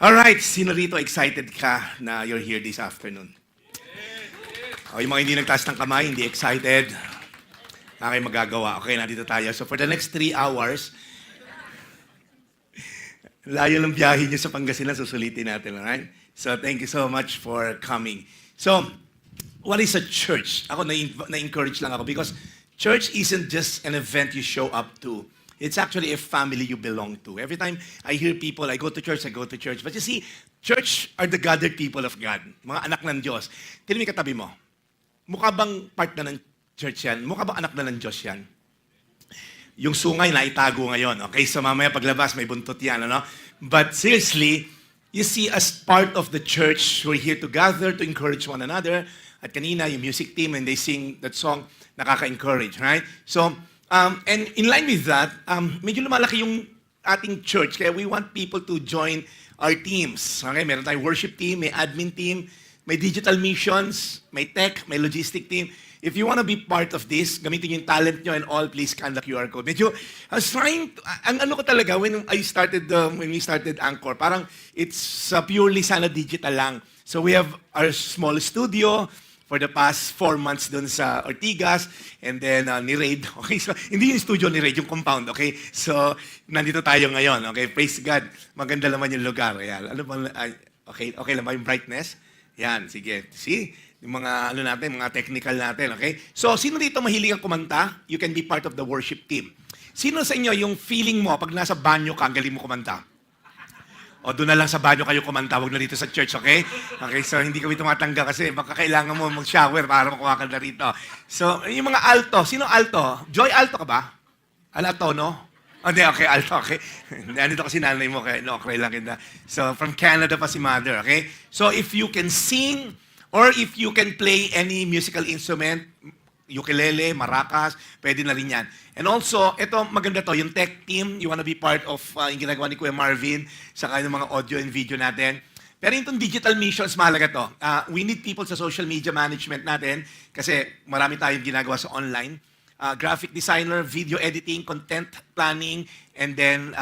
Alright, sino rito excited ka na you're here this afternoon? O yung mga hindi nagtaas ng kamay, hindi excited, na kayo magagawa. Okay, nandito tayo. So for the next 3 hours, layo ng biyahe niyo sa Pangasinan, susulitin natin, alright? So thank you so much for coming. So, what is a church? Ako, na-encourage lang ako because church isn't just an event you show up to. It's actually a family you belong to. Every time I hear people, I go to church. But you see, church are the gathered people of God. Mga anak ng Diyos. Tingnan mo yung katabi mo. Mukha bang part na ng church yan? Mukha bang anak na ng Diyos yan? Yung sungay na itago ngayon. Okay, so mamaya paglabas may buntot yan. Ano? But seriously, you see, as part of the church, we're here to gather, to encourage one another. At kanina, yung music team, and they sing that song, nakaka-encourage, right? So, and in line with that, medyo lumalaki yung ating church, kaya we want people to join our teams. Okay, meron tayong worship team, may admin team, may digital missions, may tech, may logistic team. If you want to be part of this, gamitin yung talent nyo and all, please scan the QR code. Medyo, I was trying, ang ano ko talaga, when we started Anchor, parang it's purely sana digital lang. So we have our small studio, for the past 4 months dun sa Ortigas, and then ni Raid. Okay, so hindi yung studio ni Raid, yung compound, okay? So, nandito tayo ngayon, okay? Praise God. Maganda naman yung lugar. Ayan. Ano bang, okay lang ba yung brightness? Yan, sige. See? Yung mga, natin, mga technical natin, okay? So, sino dito mahilig ang kumanta? You can be part of the worship team. Sino sa inyo yung feeling mo, pag nasa banyo ka, ang galing mo kumanta? O doon na lang sa banyo kayo kumanta, wag na dito sa church, okay? Okay, so hindi kami tumatangga kasi baka kailangan mo mag-shower para makuha ka na rito. So, yung mga alto, sino alto? Joy, alto ka ba? Alto, no? Hindi, okay, alto, okay. Nandito kasi nanay mo, okay, no, okay lang kita. So, from Canada pa si mother, okay? So, if you can sing, or if you can play any musical instrument, ukulele, maracas, pwede na rin yan. And also, ito maganda to, yung tech team, you wanna be part of yung ginagawa ni Kuya Marvin, saka yung mga audio and video natin. Pero itong digital missions, mahalaga to. We need people sa social media management natin kasi marami tayong ginagawa sa online. Graphic designer, video editing, content planning, and then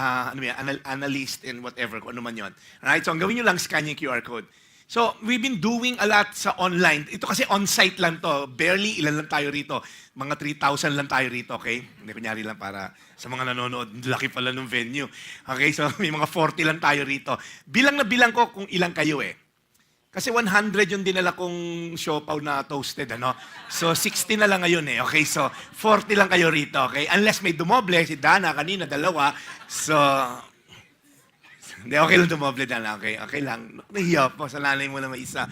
analyst and whatever, kung ano man yun. Alright, so ang gawin nyo lang, scan yung QR code. So, we've been doing a lot sa online. Ito kasi on-site lang to. Barely, ilan lang tayo rito. Mga 3,000 lang tayo rito, okay? Hindi, kunyari lang para sa mga nanonood. Laki pala ng venue. Okay, so may mga 40 lang tayo rito. Bilang na bilang ko kung ilang kayo eh. Kasi 100 yung dinala kong siopaw na toasted, ano? So, 60 na lang ngayon eh. Okay, so 40 lang kayo rito, okay? Unless may dumoble, si Dana kanina, 2. So, hindi, okay lang dumoble na lang, okay? Okay lang. Nahiya po, sa nanay mo na may isa.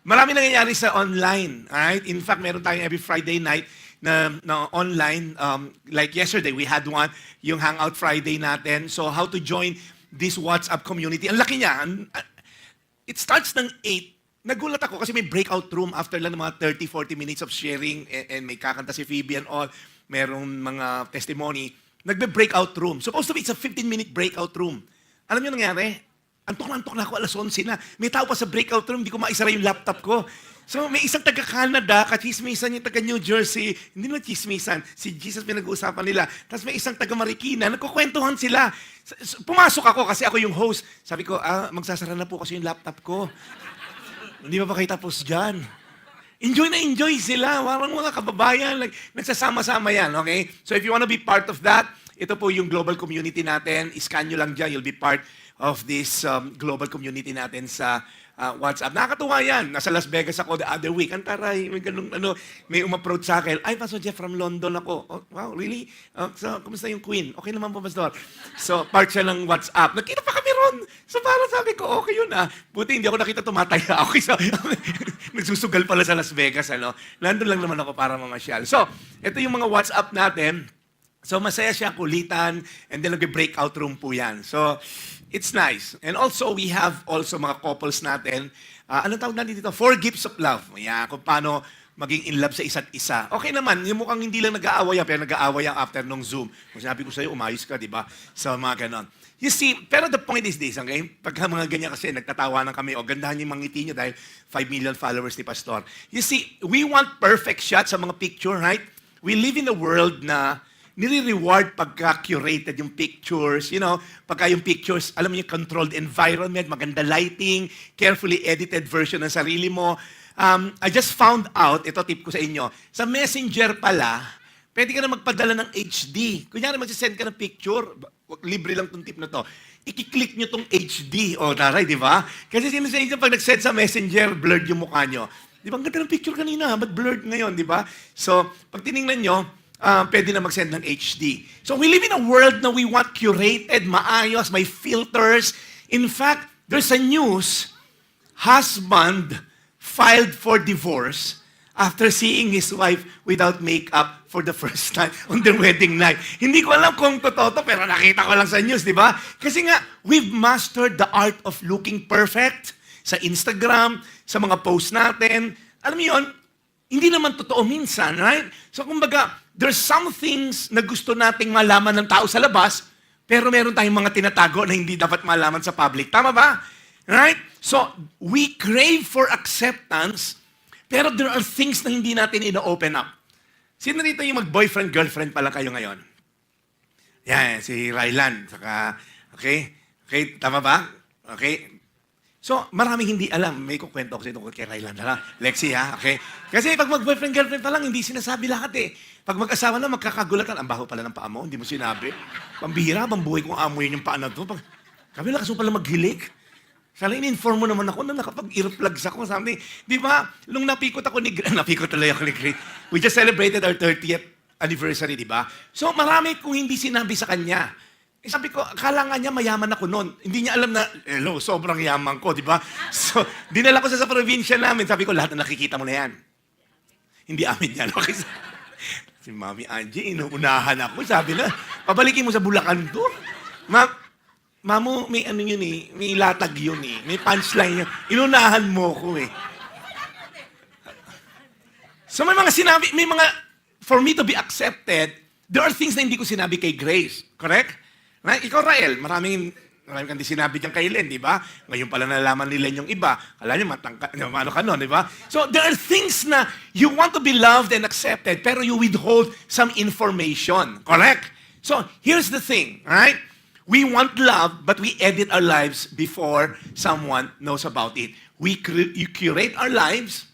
Marami nangyayari sa online, alright? In fact, meron tayong every Friday night na online. Like yesterday, we had one, yung Hangout Friday natin. So, how to join this WhatsApp community. Ang laki niya. It starts ng 8. Nagulat ako kasi may breakout room after lang ng mga 30-40 minutes of sharing and may kakanta si Phoebe and all. Merong mga testimony. Nagbe-breakout room. Supposed to be, it's a 15-minute breakout room. Alam niyo nangyari? Antok na ako, 11:00 na. May tao pa sa breakout room, hindi ko maisara yung laptop ko. So may isang taga-Canada, kachismisan yung taga-New Jersey. Hindi na chismisan, si Jesus pinag-uusapan nila. Tapos may isang taga-Marikina, nagkukwentuhan sila. Pumasok ako kasi ako yung host. Sabi ko, magsasara na po kasi yung laptop ko. Hindi ba kayo tapos dyan? Enjoy na enjoy sila. Parang mga kababayan, nagsasama-sama yan, okay? So if you wanna be part of that, ito po yung global community natin. Iscan nyo lang dyan. You'll be part of this global community natin sa WhatsApp. Nakakatuwa yan. Nasa Las Vegas ako the other week. Antaray, may ganun, may umapproach sa akin. Ay, Pastor Jeff, from London ako. Oh, wow, really? So, kumusta yung Queen? Okay naman po, Pastor. So, part siya ng WhatsApp. Nakita pa kami ron. So, parang sabi ko, okay yun Buti hindi ako nakita tumataya. Okay, so, nagsusugal pala sa Las Vegas, Nandun lang naman ako para mamasyal. So, ito yung mga WhatsApp natin. So, masaya siya, kulitan, and then nag-breakout room po yan. So, it's nice. And also, we have also mga couples natin. Anong tawag natin dito? 4 gifts of love. Yeah, kung paano maging in love sa isa't isa. Okay naman, yung mukhang hindi lang nag-aaway pero nag-aaway after nung Zoom. Kung sinabi ko sa'yo, umayos ka, di ba? So, mga ganon. You see, pero the point is this, okay? Pagka mga ganyan kasi, nagtatawanan kami, gandahan yung mga ngiti nyo dahil 5 million followers ni Pastor. You see, we want perfect shots sa mga picture, right? We live in a world na nire-reward pagka curated yung pictures, pagka yung pictures, alam niyo, controlled environment, maganda lighting, carefully edited version ng sarili mo. I just found out, ito tip ko sa inyo, sa Messenger pala, pwede ka na magpadala ng HD. Kunyari magsisend ka ng picture, libre lang tong tip na to. I-click nyo tong HD. O, taray, di ba? Kasi sinasabi nyo, pag nag-send sa Messenger, blurred yung mukha nyo. Di ba? Ang ganda ng picture kanina, ba't blurred ngayon, di ba? So, pag tinignan nyo, pwede na mag-send ng HD. So, we live in a world na we want curated, maayos, may filters. In fact, there's a news, husband filed for divorce after seeing his wife without makeup for the first time on their wedding night. Hindi ko alam kung totoo to, pero nakita ko lang sa news, di ba? Kasi nga, we've mastered the art of looking perfect sa Instagram, sa mga posts natin. Alam mo yun, hindi naman totoo minsan, right? So kumbaga, there's some things na gusto nating malaman ng tao sa labas, pero meron tayong mga tinatago na hindi dapat malaman sa public. Tama ba? Right? So, we crave for acceptance, pero there are things na hindi natin ino-open up. Sino dito yung mag-boyfriend, girlfriend pala kayo ngayon? Yan, si Rylan. Saka, okay? Okay, tama ba? Okay? So, maraming hindi alam. May kukwento ko sa tungkol kay Rylan. Lexi, ha? Okay? Kasi pag mag-boyfriend, girlfriend pa lang, hindi sinasabi lahat eh. Pag mag-asawa na, magkakagulatan. Ang baho pala ng paa mo, hindi mo sinabi. Pambihira, bambuhay kong amoy yung paa na to. Kami lakas mo pala maghilik. Sana in-inform mo naman ako na nakapag-earplugs ako. Sabi, di ba, nung napikot ako ni Grace, napikot talaga ako ni Grace. We just celebrated our 30th anniversary, di ba? So marami kong hindi sinabi sa kanya. Sabi ko, akala nga niya mayaman ako noon. Hindi niya alam na, hello, sobrang yaman ko, di ba? So, dinala ko sa probinsya namin. Sabi ko, lahat na nakikita mo na yan. Hindi amin yan. Okay? Si Mami Angie, inuunahan ako. Sabi na, pabalikin mo sa Bulacan to. Mamo, may ano yun eh, may latag yun eh, may punchline yun. Inunahan mo ko eh. So may mga sinabi, for me to be accepted, there are things na hindi ko sinabi kay Grace. Correct? Right? Ikaw, Rael, maraming kang di sinabi dyan kay Len, di ba? Ngayon pala nalaman ni Len yung iba. Alam niyo, ano ka nun, di ba? So there are things na you want to be loved and accepted, pero you withhold some information. Correct? So here's the thing, right? We want love, but we edit our lives before someone knows about it. You curate our lives,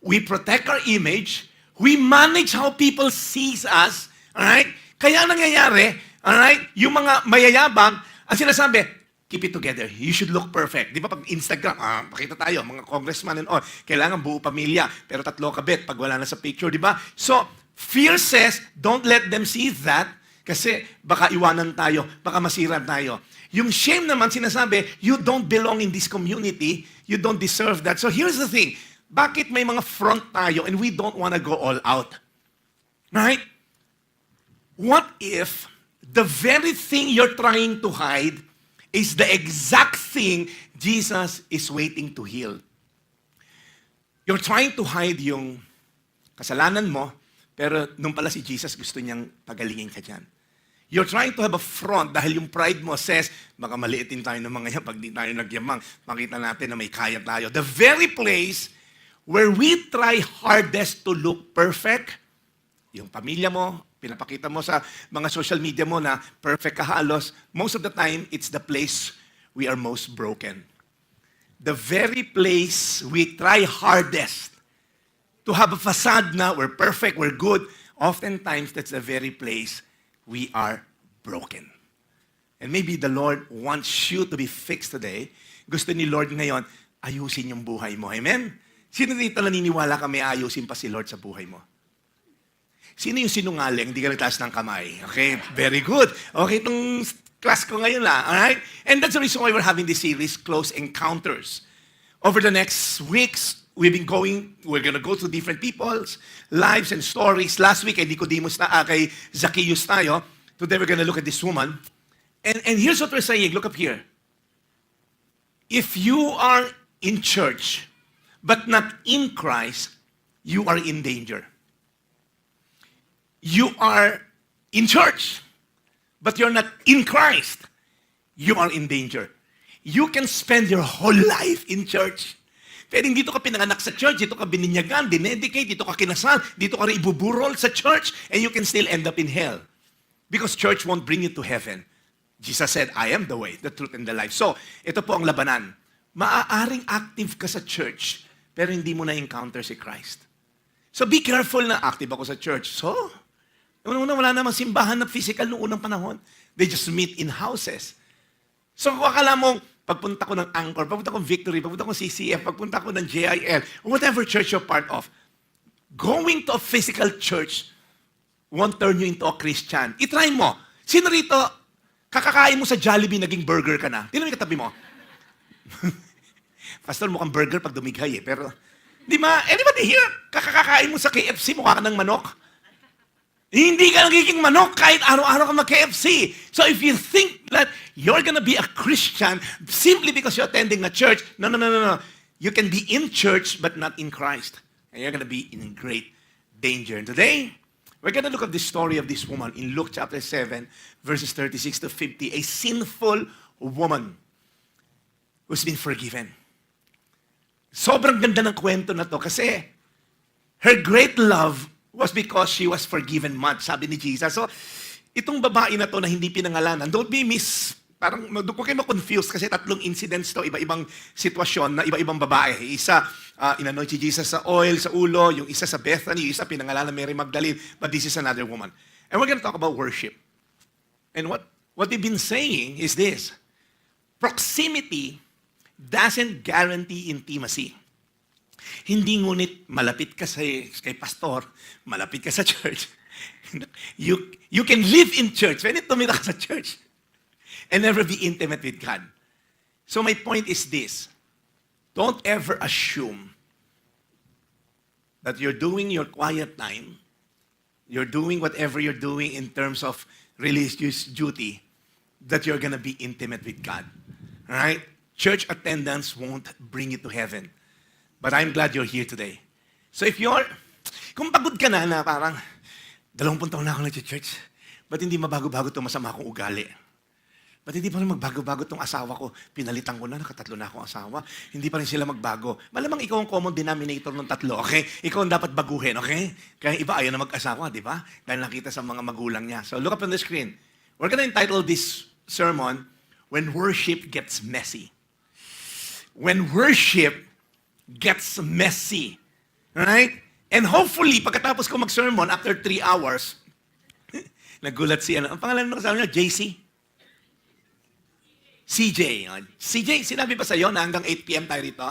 we protect our image, we manage how people sees us, alright? Kaya nangyayari, alright, yung mga mayayabang, ang sinasabi, keep it together. You should look perfect. Di ba pag Instagram, pakita tayo, mga congressman and all, kailangan buo pamilya, pero 3 kabit pag wala na sa picture, di ba? So, fear says, don't let them see that, kasi baka iwanan tayo, baka masira tayo. Yung shame naman sinasabi, you don't belong in this community, you don't deserve that. So here's the thing, bakit may mga front tayo and we don't want to go all out? Right? What if the very thing you're trying to hide is the exact thing Jesus is waiting to heal? You're trying to hide yung kasalanan mo, pero nung pala si Jesus gusto niyang pagalingin ka dyan. You're trying to have a front dahil yung pride mo says, baka maliitin tayo ng mga yan pag di tayo nagyamang. Makita natin na may kaya tayo. The very place where we try hardest to look perfect, yung pamilya mo, pinapakita mo sa mga social media mo na perfect ka halos, most of the time, it's the place we are most broken. The very place we try hardest to have a facade na we're perfect, we're good, oftentimes that's the very place we are broken. And maybe the Lord wants you to be fixed today. Gusto ni Lord ngayon, ayusin yung buhay mo. Amen? Sino dito naniniwala ka may ayusin pa si Lord sa buhay mo? Sino yung sinungaling? Hindi ka nagtaas ng kamay. Okay, very good. Okay, itong class ko ngayon lang. Alright? And that's the reason why we're having this series, Close Encounters. Over the next weeks, we're gonna go through different people's lives and stories. Last week, kay Nicodemus kay Zacchaeus tayo. Today, we're gonna look at this woman. And here's what we're saying. Look up here. If you are in church, but not in Christ, you are in danger. You are in church, but you're not in Christ. You are in danger. You can spend your whole life in church. Pwedeng dito ka pinanganak sa church, dito ka bininyagan, dinedicate, dito ka kinasal, dito ka rin ibuburol sa church, and you can still end up in hell. Because church won't bring you to heaven. Jesus said, I am the way, the truth, and the life. So, ito po ang labanan. Maaaring active ka sa church, pero hindi mo na-encounter si Christ. So, be careful na active ako sa church. So, unang-una, wala namang simbahan na physical noong unang panahon. They just meet in houses. So, kung akala mo, pagpunta ko ng Anchor, pagpunta ko ng Victory, pagpunta ko ng CCF, pagpunta ko ng JIL, whatever church you're part of, going to a physical church won't turn you into a Christian. I-try mo. Sino rito, kakakain mo sa Jollibee, naging burger ka na? Tingnan mo yung katabi mo. Pastor, mukhang burger pag dumighay eh. Pero, di ba, anybody here, kakakain mo sa KFC, mukha ka ng manok? Hindi ka nagiging manok kahit araw-araw ka mag-KFC. So if you think that you're gonna be a Christian simply because you're attending a church, no. You can be in church but not in Christ. And you're gonna be in great danger. And today, we're going to look at the story of this woman in Luke chapter 7, verses 36 to 50. A sinful woman who's been forgiven. Sobrang ganda ng kwento na to kasi her great love was because she was forgiven much, sabi ni Jesus. So, itong babae na to na hindi pinangalanan, don't be parang doon ko kayo ma-confuse kasi tatlong incidents to, iba-ibang sitwasyon na iba-ibang babae. Isa, inanoint si Jesus sa oil, sa ulo, yung isa sa Bethany, yung isa pinangalanan Mary Magdalene, but this is another woman. And we're going to talk about worship. And what we've been saying is this: proximity doesn't guarantee intimacy. Hindi ngunit malapit ka kay pastor, malapit ka sa church. You can live in church, pwede tumira ka sa church, and never be intimate with God. So my point is this: don't ever assume that you're doing your quiet time, you're doing whatever you're doing in terms of religious duty, that you're gonna be intimate with God. Alright? Church attendance won't bring you to heaven. But I'm glad you're here today. So kung pagod ka na parang 20 taon na ako nag-church, ba't hindi mabago-bago itong masama kong ugali? Ba't hindi pa rin magbago-bago itong asawa ko? Pinalitan ko na, nakatatlo na akong asawa. Hindi pa rin sila magbago. Malamang ikaw ang common denominator ng tatlo, okay? Ikaw ang dapat baguhin, okay? Kaya iba ayaw na mag-asawa, di ba? Dahil nakita sa mga magulang niya. So look up on the screen. We're gonna entitle this sermon, When Worship Gets Messy. When worship gets messy. Right? And hopefully, pagkatapos ko mag-sermon, after 3 hours, nagulat ang pangalan ng kasama niya, JC? CJ. CJ, sinabi ba sa'yo na hanggang 8 p.m. tayo rito?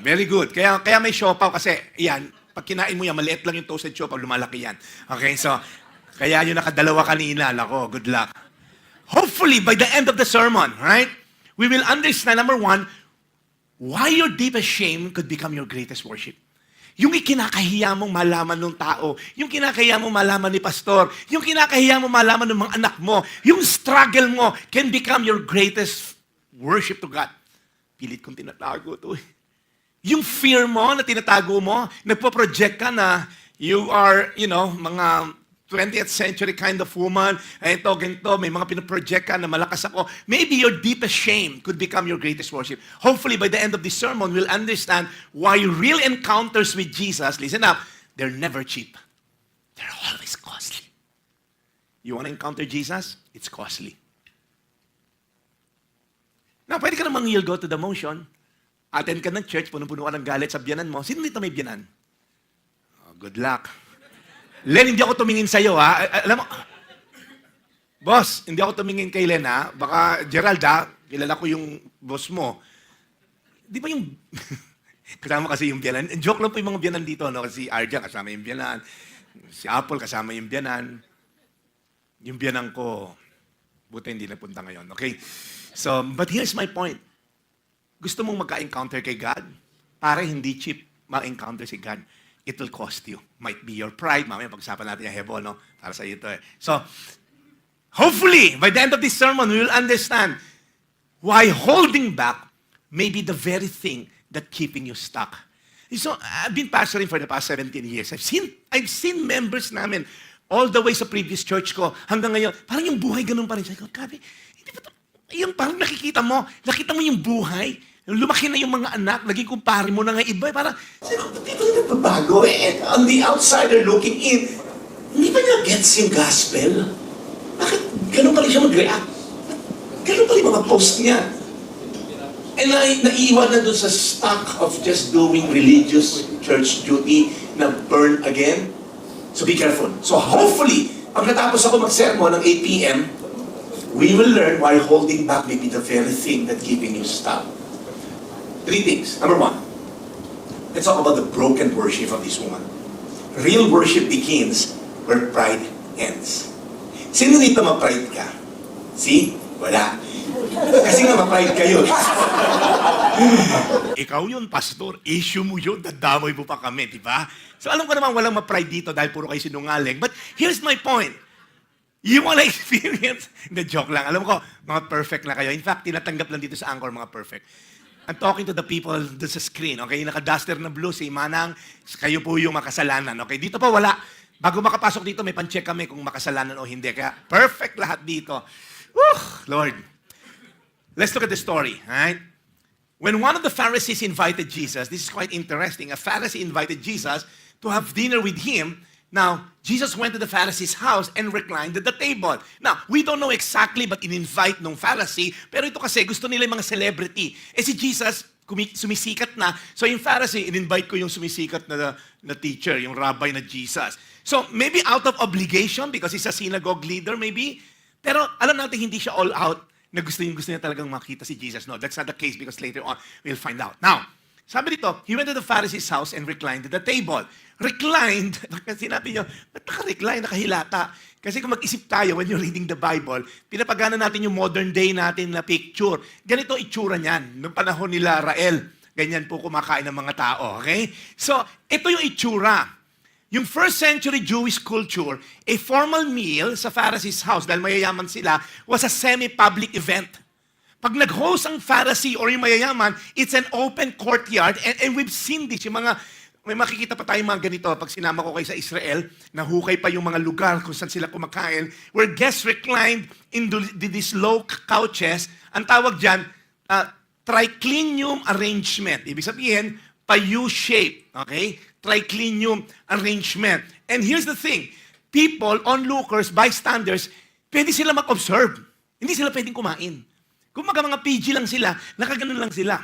Very good. Kaya may siopaw kasi, yan, pag kinain mo yan, maliit lang yung toasted siopaw, lumalaki yan. Okay, so, kaya yung nakadalawa kanina, lako, good luck. Hopefully, by the end of the sermon, right, we will understand, number one, why your deepest shame could become your greatest worship. Yung ikinakahiya mong malaman ng tao, yung kinakahiya mong malaman ni pastor, yung kinakahiya mong malaman ng mga anak mo, yung struggle mo can become your greatest worship to God. Pilit kong tinatago to eh. Yung fear mo na tinatago mo, nagpo-project ka na you are, mga 20th century kind of woman, ito, ganito, may mga pinoproject ka na malakas ako. Maybe your deepest shame could become your greatest worship. Hopefully, by the end of this sermon, we'll understand why real encounters with Jesus, listen up, they're never cheap. They're always costly. You want to encounter Jesus? It's costly. Now, pwede ka namang you'll go to the motion. Attend ka ng church, puno-puno ka ng galit sa biyanan mo. Sino dito may biyanan? Oh, good luck. Len, hindi ako tumingin sa'yo, ha? Alam mo, boss, hindi ako tumingin kay Len, ha? Baka, Gerald, ha? Kilala ko yung boss mo. Di ba yung... kasama kasi yung biyanan. Joke lang po yung mga biyanan dito, no? Kasi si Arja, kasama yung biyanan. Si Apple, kasama yung biyanan. Yung biyanan ko, buti hindi napunta ngayon, okay? So, but here's my point. Gusto mong magka-encounter kay God? Para hindi cheap ma-encounter si God. It will cost you. Might be your pride. Mamaya pag-usapan natin yung hebo, no? Para sa iyo ito eh. So, hopefully, by the end of this sermon, we will understand why holding back may be the very thing that keeping you stuck. So, I've been pastoring for the past 17 years. I've seen members namin all the way sa previous church ko hanggang ngayon. Parang yung buhay ganun pa rin. Sabi ko, grabe, hindi ba ito? Yung parang nakita mo yung buhay. Lumaki na yung mga anak, naging kumpare mo na nga iba. Parang, hindi ba nagbabago? On the outsider looking in, hindi ba niya gets yung gospel? ganun pa rin siya mag-react. Ganun pa rin mga post niya. And naiiwan na dun sa stuck of just doing religious church duty na burn again. So be careful. So hopefully, pagkatapos ako mag-sermon ng 8 p.m., we will learn why holding back may be the very thing that keeping you stuck. 3 things. Number 1, let's talk about the broken worship of this woman. Real worship begins where pride ends. Sino dito ma-pride ka? See? Wala. Kasi nga ma-pride kayo. Ikaw yun, pastor. Issue mo yun. Dadamay mo pa kami, di ba? So alam ko naman walang ma-pride dito dahil puro kayo sinungaling. But here's my point. You wanna experience? Hindi, joke lang. Alam ko, mga perfect na kayo. In fact, tinatanggap lang dito sa Anchor, mga perfect. I'm talking to the people doon sa screen, okay? Naka-duster na blue, si Manang, kayo po yung makasalanan, okay? Dito pa wala. Bago makapasok dito, may pan-check kami kung makasalanan o hindi. Kaya perfect lahat dito. Whew, Lord. Let's look at the story, right? When one of the Pharisees invited Jesus, this is quite interesting. A Pharisee invited Jesus to have dinner with him. Now, Jesus went to the Pharisee's house and reclined at the table. Now, we don't know exactly but in-invite nung Pharisee, pero ito kasi gusto nila yung mga celebrity. Si Jesus, sumisikat na. So yung Pharisee, in-invite ko yung sumisikat na teacher, yung rabbi na Jesus. So maybe out of obligation because he's a synagogue leader maybe. Pero alam natin hindi siya all out na gusto niya talagang makita si Jesus. No, that's not the case because later on, we'll find out. Now, sabi dito, he went to the Pharisee's house and reclined at the table. Reclined, kasi sinabi niyo, ba't naka-recline, nakahilata? Kasi kung mag-isip tayo when you're reading the Bible, pinapagana natin yung modern day natin na picture. Ganito itsura niyan, noong panahon nila Rael. Ganyan po kumakain ng mga tao, okay? So, ito yung itsura. Yung first century Jewish culture, a formal meal sa Pharisee's house, dahil mayayaman sila, was a semi-public event. Pag nag-host ang Pharisee or yung mayayaman, it's an open courtyard. And we've seen this. Yung mga, may makikita pa tayong mga ganito. Pag sinama ko kayo sa Israel, nahukay pa yung mga lugar kung saan sila kumakain, where guests reclined in these low couches. Ang tawag dyan, triclinium arrangement. Ibig sabihin, pa U-shape. Okay? Triclinium arrangement. And here's the thing. People, onlookers, bystanders, pwede sila mag-observe. Hindi sila pwedeng kumain. Kung mga PG lang sila, nakaganon lang sila.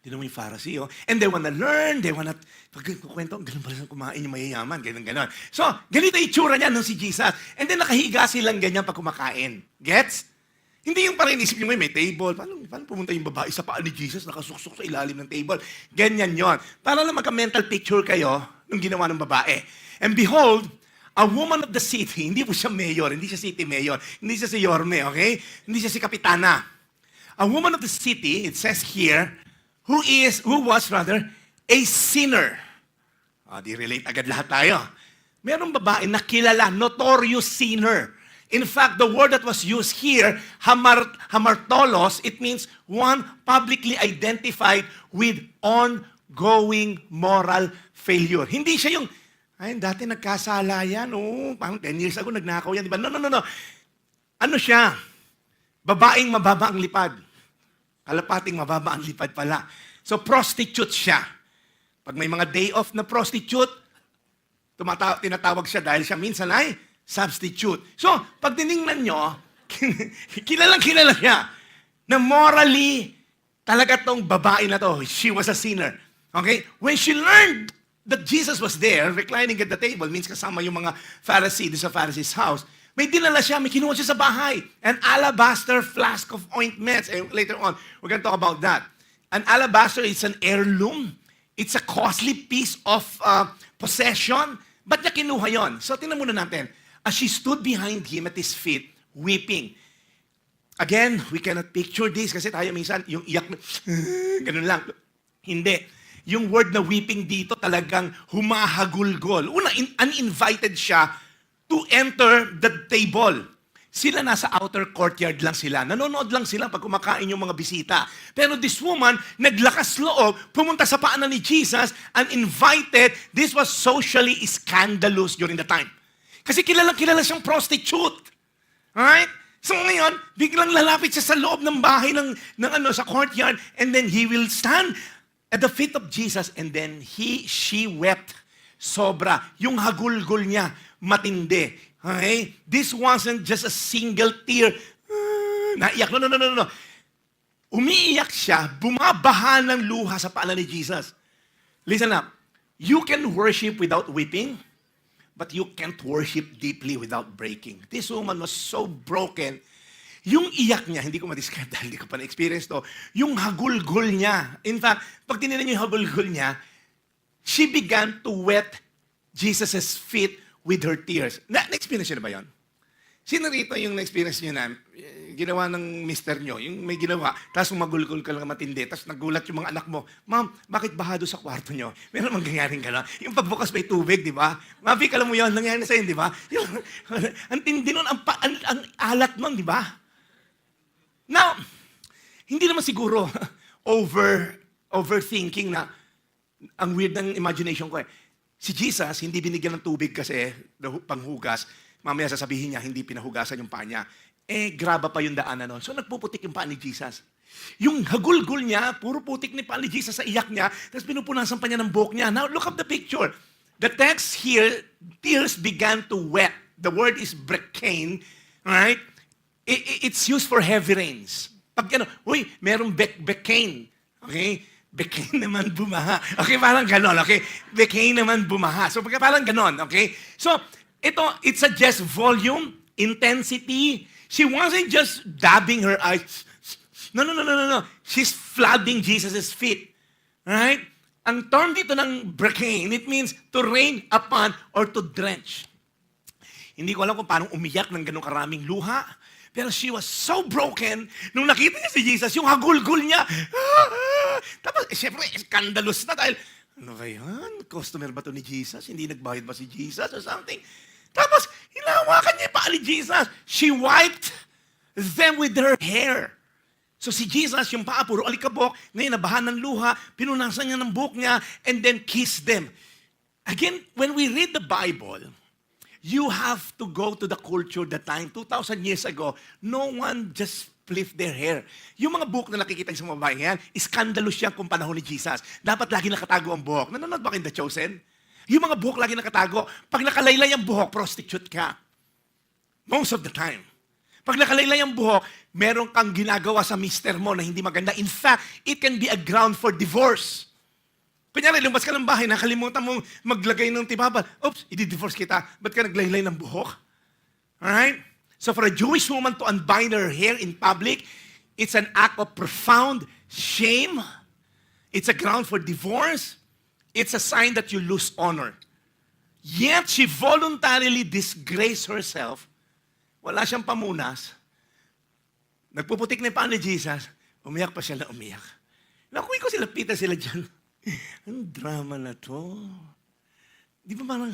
Tinan mo yung Pharisee, oh. And they wanna learn, they wanna, pag kukwento, ganun pala silang kumain yung mayayaman, ganun. So, ganito yung itsura niya nung si Jesus. And then nakahiga silang ganyan pag kumakain. Gets? Hindi yung parang inisip nyo may table. Paano pumunta yung babae sa paa ni Jesus, nakasuksok sa ilalim ng table? Ganyan yon. Para lang magka-mental picture kayo nung ginawa ng babae. And behold, a woman of the city, hindi po siya mayor, hindi siya city mayor, hindi siya si Yorme, okay? Hindi siya si Kapitana. A woman of the city, it says here, who was a sinner. Di relate agad lahat tayo. Merong babae na kilala, notorious sinner. In fact, the word that was used here, hamartolos, it means one publicly identified with ongoing moral failure. Hindi siya yung, ay, dati nagkasala yan, oh, parang 10 years ago nagnakaw yan, di ba? No. Ano siya? Babaeng mababa ang lipad. Kalapating mababa ang lipad pala. So, prostitute siya. Pag may mga day off na prostitute, tinatawag siya dahil siya minsan ay substitute. So, pag tinignan nyo, kilalang siya na morally, talaga tong babae na to, she was a sinner. Okay? When she learned that Jesus was there, reclining at the table, means kasama yung mga Pharisee sa Pharisee's house, may dinala siya, may kinuha siya sa bahay. An alabaster flask of ointments. And later on, we're going to talk about that. An alabaster is an heirloom. It's a costly piece of possession. Ba't niya kinuha yon? So, tingnan muna natin. As she stood behind him at his feet, weeping. Again, we cannot picture this kasi tayo minsan, yung iyak, ganun lang. Hindi. Yung word na weeping dito talagang humahagulgol. Una, uninvited siya to enter the table. Sila nasa outer courtyard lang sila. Nanonood lang sila pag kumakain yung mga bisita. Pero this woman, naglakas loob, pumunta sa paanan ni Jesus, and invited. This was socially scandalous during the time. Kasi kilala siyang prostitute. Alright? So ngayon, biglang lalapit siya sa loob ng bahay sa courtyard, and then he will stand at the feet of Jesus, and then she wept. Sobra. Yung hagulgol niya, matindi. Okay? This wasn't just a single tear. Naiyak. No. Umiiyak siya, bumabaha ng luha sa paanan ni Jesus. Listen up. You can worship without weeping, but you can't worship deeply without breaking. This woman was so broken. Yung iyak niya, hindi ko ma-describe dahil hindi ko pa na-experience to, yung hagulgol niya. In fact, pag tinignan niyo yung hagulgol niya, she began to wet Jesus' feet with her tears. Na-experience niyo na ba yun? Sino rito yung na-experience niyo na ginawa ng mister niyo, yung may ginawa, tapos magulgol ka lang matindi, tapos nagulat yung mga anak mo, Ma'am, bakit bahado sa kwarto niyo? Meron mangyayaring gano'n. Yung pagbukas may tubig, di ba? Mabi, alam mo yun, nangyari na sa'yo, di ba? Ang tindi nun, ang alat nun, di ba? Now, hindi naman siguro overthinking na ang weird ng imagination ko eh. Si Jesus, hindi binigyan ng tubig kasi panghugas. Mamaya sasabihin niya, hindi pinahugasan yung paa niya. Graba pa yung daanan nun. So nagpuputik yung paa ni Jesus. Yung hagulgul niya, puro putik ni paa ni Jesus sa iyak niya, tapos pinupunasan pa niya ng buhok niya. Now, look at the picture. The text here, tears began to wet. The word is brekane, right? It's used for heavy rains. Pag merong bekane. Okay? Bekane naman bumaha. Okay, parang ganon. Okay? Bekane naman bumaha. So, parang ganon. Okay? So, it suggests volume, intensity. She wasn't just dabbing her eyes. No. She's flooding Jesus' feet. Right? Ang term dito ng brekane, it means to rain upon or to drench. Hindi ko alam kung paano umiyak ng ganong karaming luha. Pero she was so broken, nung nakita niya si Jesus, yung hagulgul niya. Tapos, syempre, scandalous na dahil, ano ba yan? Customer ba to ni Jesus? Hindi nagbayad ba si Jesus or something? Tapos, hinahawakan niya pa ni Jesus. She wiped them with her hair. So si Jesus, yung paa, puro alikabok, ngayon nabahan ng luha, pinunasan niya ng buhok niya, and then kissed them. Again, when we read the Bible, you have to go to the culture that time. 2,000 years ago, no one just flipped their hair. Yung mga buhok na nakikita sa mga babae yan, scandalous yan kung panahon ni Jesus. Dapat lagi nakatago ang buhok. Nanonood ba kayo in The Chosen? Yung mga buhok lagi nakatago. Pag nakalaylay ang buhok, prostitute ka. Most of the time. Pag nakalaylay ang buhok, meron kang ginagawa sa mister mo na hindi maganda. In fact, it can be a ground for divorce. Kunyari, lumabas ka ng bahay, nakalimutan mong maglagay ng tibabal. Oops, i-divorce kita. Ba't ka naglaylay ng buhok? Alright? So for a Jewish woman to unbind her hair in public, it's an act of profound shame. It's a ground for divorce. It's a sign that you lose honor. Yet she voluntarily disgraced herself. Wala siyang pamunas. Nagpuputik na yung paa ni Jesus. Umiyak pa siya na umiyak. Nakuwi ko sila, Peter, sila dyan. Ang drama na to. Di ba parang,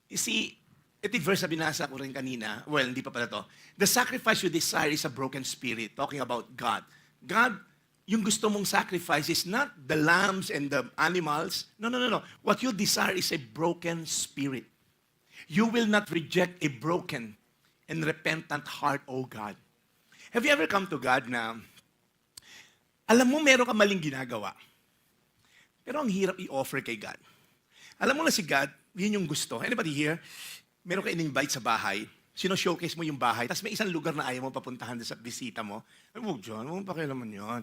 you see, ito yung verse na binasa ko rin kanina. Well, hindi pa pala to. The sacrifice you desire is a broken spirit. Talking about God. God, yung gusto mong sacrifice is not the lambs and the animals. No. What you desire is a broken spirit. You will not reject a broken and repentant heart, oh God. Have you ever come to God na, alam mo meron ka maling ginagawa, pero ang hirap i-offer kay God. Alam mo na si God, yun yung gusto. Anybody here, meron ka in-invite sa bahay, sino-showcase mo yung bahay, tapos may isang lugar na ayaw mo papuntahan sa bisita mo. Ay, huwag dyan, huwag pakialaman yun.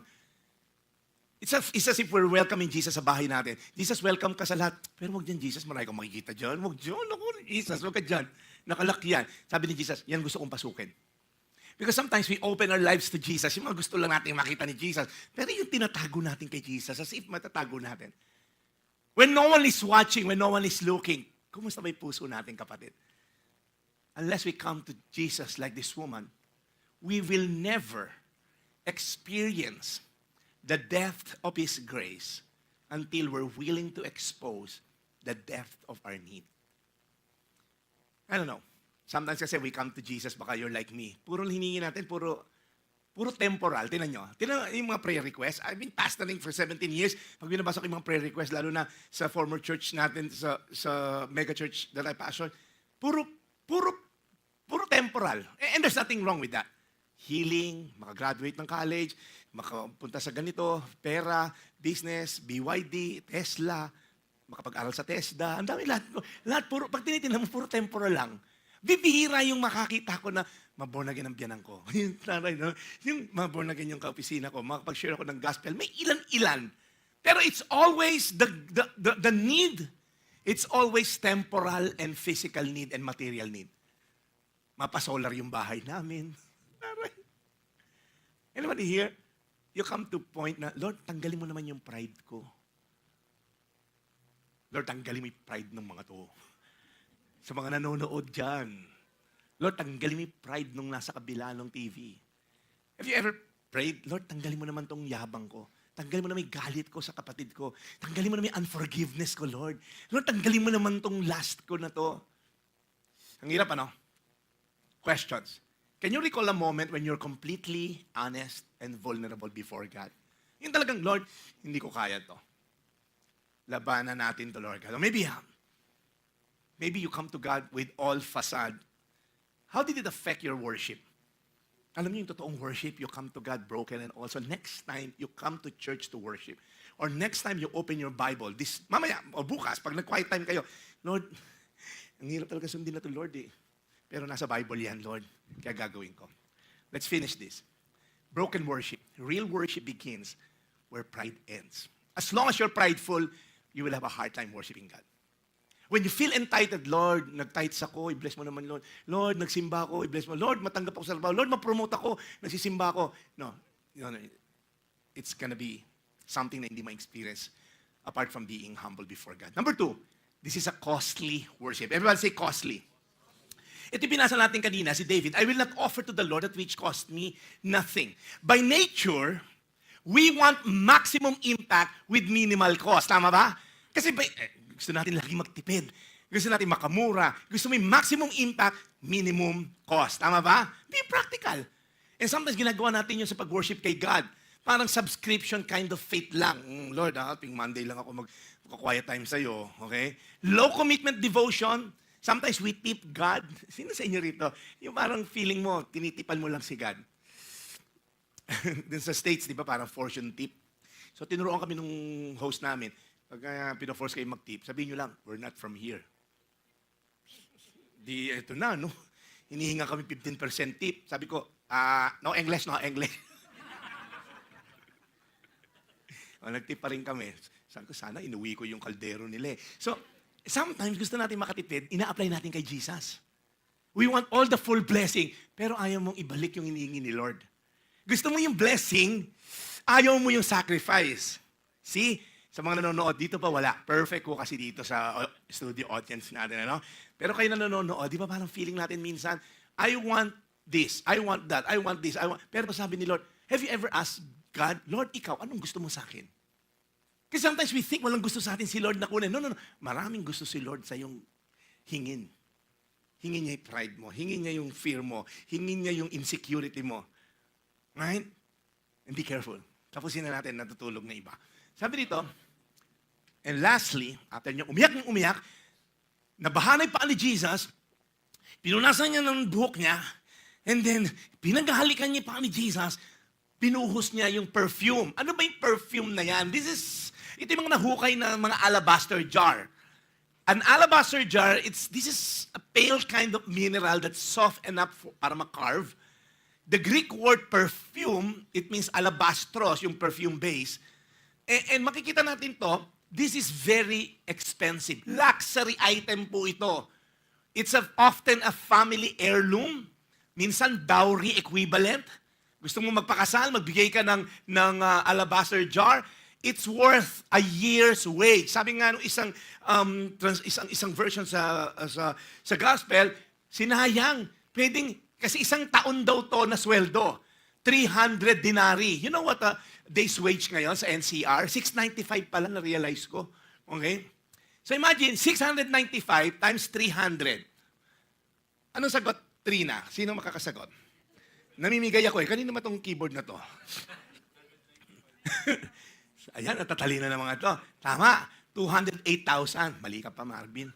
It's as if we're welcoming Jesus sa bahay natin. Jesus, welcome ka sa lahat. Pero huwag dyan, Jesus, marami kang makikita dyan. Huwag dyan, naku, Jesus, huwag ka dyan. Nakalak yan. Sabi ni Jesus, yan gusto kong pasukin. Because sometimes we open our lives to Jesus. Yung mga gusto lang natin makita ni Jesus. Pero yung tinatago natin kay Jesus, as if matatago natin. When no one is watching, when no one is looking, kumusta ba yung puso natin, kapatid? Unless we come to Jesus like this woman, we will never experience the depth of His grace until we're willing to expose the depth of our need. I don't know. Sometimes kasi we come to Jesus, baka you're like me. Puro hiningi natin, puro temporal. Tingnan nyo. Tingnan yung mga prayer requests. I've been pastoring for 17 years. Pag binabasa ko yung mga prayer requests, lalo na sa former church natin, sa mega church that I pastor, puro temporal. And there's nothing wrong with that. Healing, makagraduate ng college, makapunta sa ganito, pera, business, BYD, Tesla, makapag-aral sa TESDA, ang dami lahat puro, pag tinitingnan mo, puro temporal lang. Bibihira yung makakita ko na maborn again ang biyanan ko. Yung taray, no? Yung maborn again yung kaopisina ko, makapag-share ako ng gospel, may ilan-ilan. Pero it's always the need. It's always temporal and physical need and material need. Mapasolar yung bahay namin. Taray. Anybody here? You come to point na, Lord, tanggalin mo naman yung pride ko. Lord, tanggalin mo yung pride ng mga to. Sa mga nanonood dyan. Lord, tanggalin mo yung pride nung nasa kabila ng TV. Have you ever prayed, Lord, tanggalin mo naman tong yabang ko. Tanggalin mo naman yung galit ko sa kapatid ko. Tanggalin mo naman yung unforgiveness ko, Lord. Lord, tanggalin mo naman tong lust ko na to. Ang hirap, ano? Questions. Can you recall a moment when you're completely honest and vulnerable before God? Yung talagang, Lord, hindi ko kaya to. Labanan natin to, Lord God. Or maybe you come to God with all facade. How did it affect your worship? Alam niyo yung totoong worship, you come to God broken and also next time you come to church to worship. Or next time you open your Bible, mamaya o bukas, pag nag-quiet time kayo, Lord, ang hirap talaga sundin na to, Lord eh. Pero nasa Bible yan, Lord. Kaya gagawin ko. Let's finish this. Broken worship. Real worship begins where pride ends. As long as you're prideful, you will have a hard time worshiping God. When you feel entitled, Lord, nag-tithes ako, i-bless mo naman, Lord. Lord, nagsimba ako, i-bless mo. Lord, matanggap ako sa trabaho. Lord, ma-promote ako, nagsisimba ako. No, it's gonna be something na hindi ma-experience apart from being humble before God. Number 2, this is a costly worship. Everyone say costly. Ito binasa natin kanina, si David, I will not offer to the Lord that which cost me nothing. By nature, we want maximum impact with minimal cost. Tama ba? Kasi gusto natin lagi magtipid. Gusto natin makamura. Gusto mo yung maximum impact, minimum cost. Tama ba? Be practical. And sometimes ginagawa natin yun sa pag-worship kay God. Parang subscription kind of faith lang. Lord, tuwing Monday lang ako mag-quiet time sa'yo. Okay? Low commitment devotion. Sometimes we tip God. Sino sa inyo rito? Yung parang feeling mo, tinitipan mo lang si God. Dun sa States, di ba, parang fortune tip. So, tinuruan kami nung host namin. Pag pinaforce kayo mag-tip, sabihin nyo lang, we're not from here. Di, ito na, no? Hinihinga kami 15% tip. Sabi ko, no English, no English. Nag-tip pa rin kami. Sabi ko, sana inuwi ko yung kaldero nila eh. So, sometimes gusto natin makatipid, ina-apply natin kay Jesus. We want all the full blessing, pero ayaw mong ibalik yung hinihingi ni Lord. Gusto mo yung blessing, ayaw mo yung sacrifice. See, sa mga nanonood, dito pa wala. Perfect ko kasi dito sa studio audience natin. Ano? Pero kayo na nanonood, di ba parang feeling natin minsan, I want this, I want that, I want this, I want... Pero sabi ni Lord, have you ever asked God, Lord, ikaw, anong gusto mo sa akin? Kasi sometimes we think walang gusto sa atin si Lord na kunin. No. Maraming gusto si Lord sa yung hingin. Hingin niya yung pride mo. Hingin niya yung fear mo. Hingin niya yung insecurity mo. Right? And be careful. Tapusin na natin natutulog na iba. Sabi dito, and lastly, after niya umiyak, nabahanay pa ni Jesus, pinunasan niya ng buhok niya, and then pinaghahalikan niya pa ni Jesus, pinuhos niya yung perfume. Ano ba yung perfume na yan? Ito yung mga nahukay na mga alabaster jar. An alabaster jar, this is a pale kind of mineral that's soft enough para makarve. The Greek word perfume, it means alabastros, yung perfume base. And makikita natin to, this is very expensive. Luxury item po ito. It's often a family heirloom. Minsan dowry equivalent. Gusto mo magpakasal, magbigay ka ng alabaster jar. It's worth a year's wage. Sabi nga nung isang version sa gospel, sinayang. Kasi isang taon daw to na sweldo. 300 dinari. You know what day's wage ngayon sa NCR? 695 pala na-realize ko. Okay? So imagine, 695 times 300. Anong sagot, Trina? Sino makakasagot? Namimigay ako eh. Kanino ba itong keyboard na to? Ayan, natatalino na mga to. Tama, 208,000. Mali ka pa, Marvin.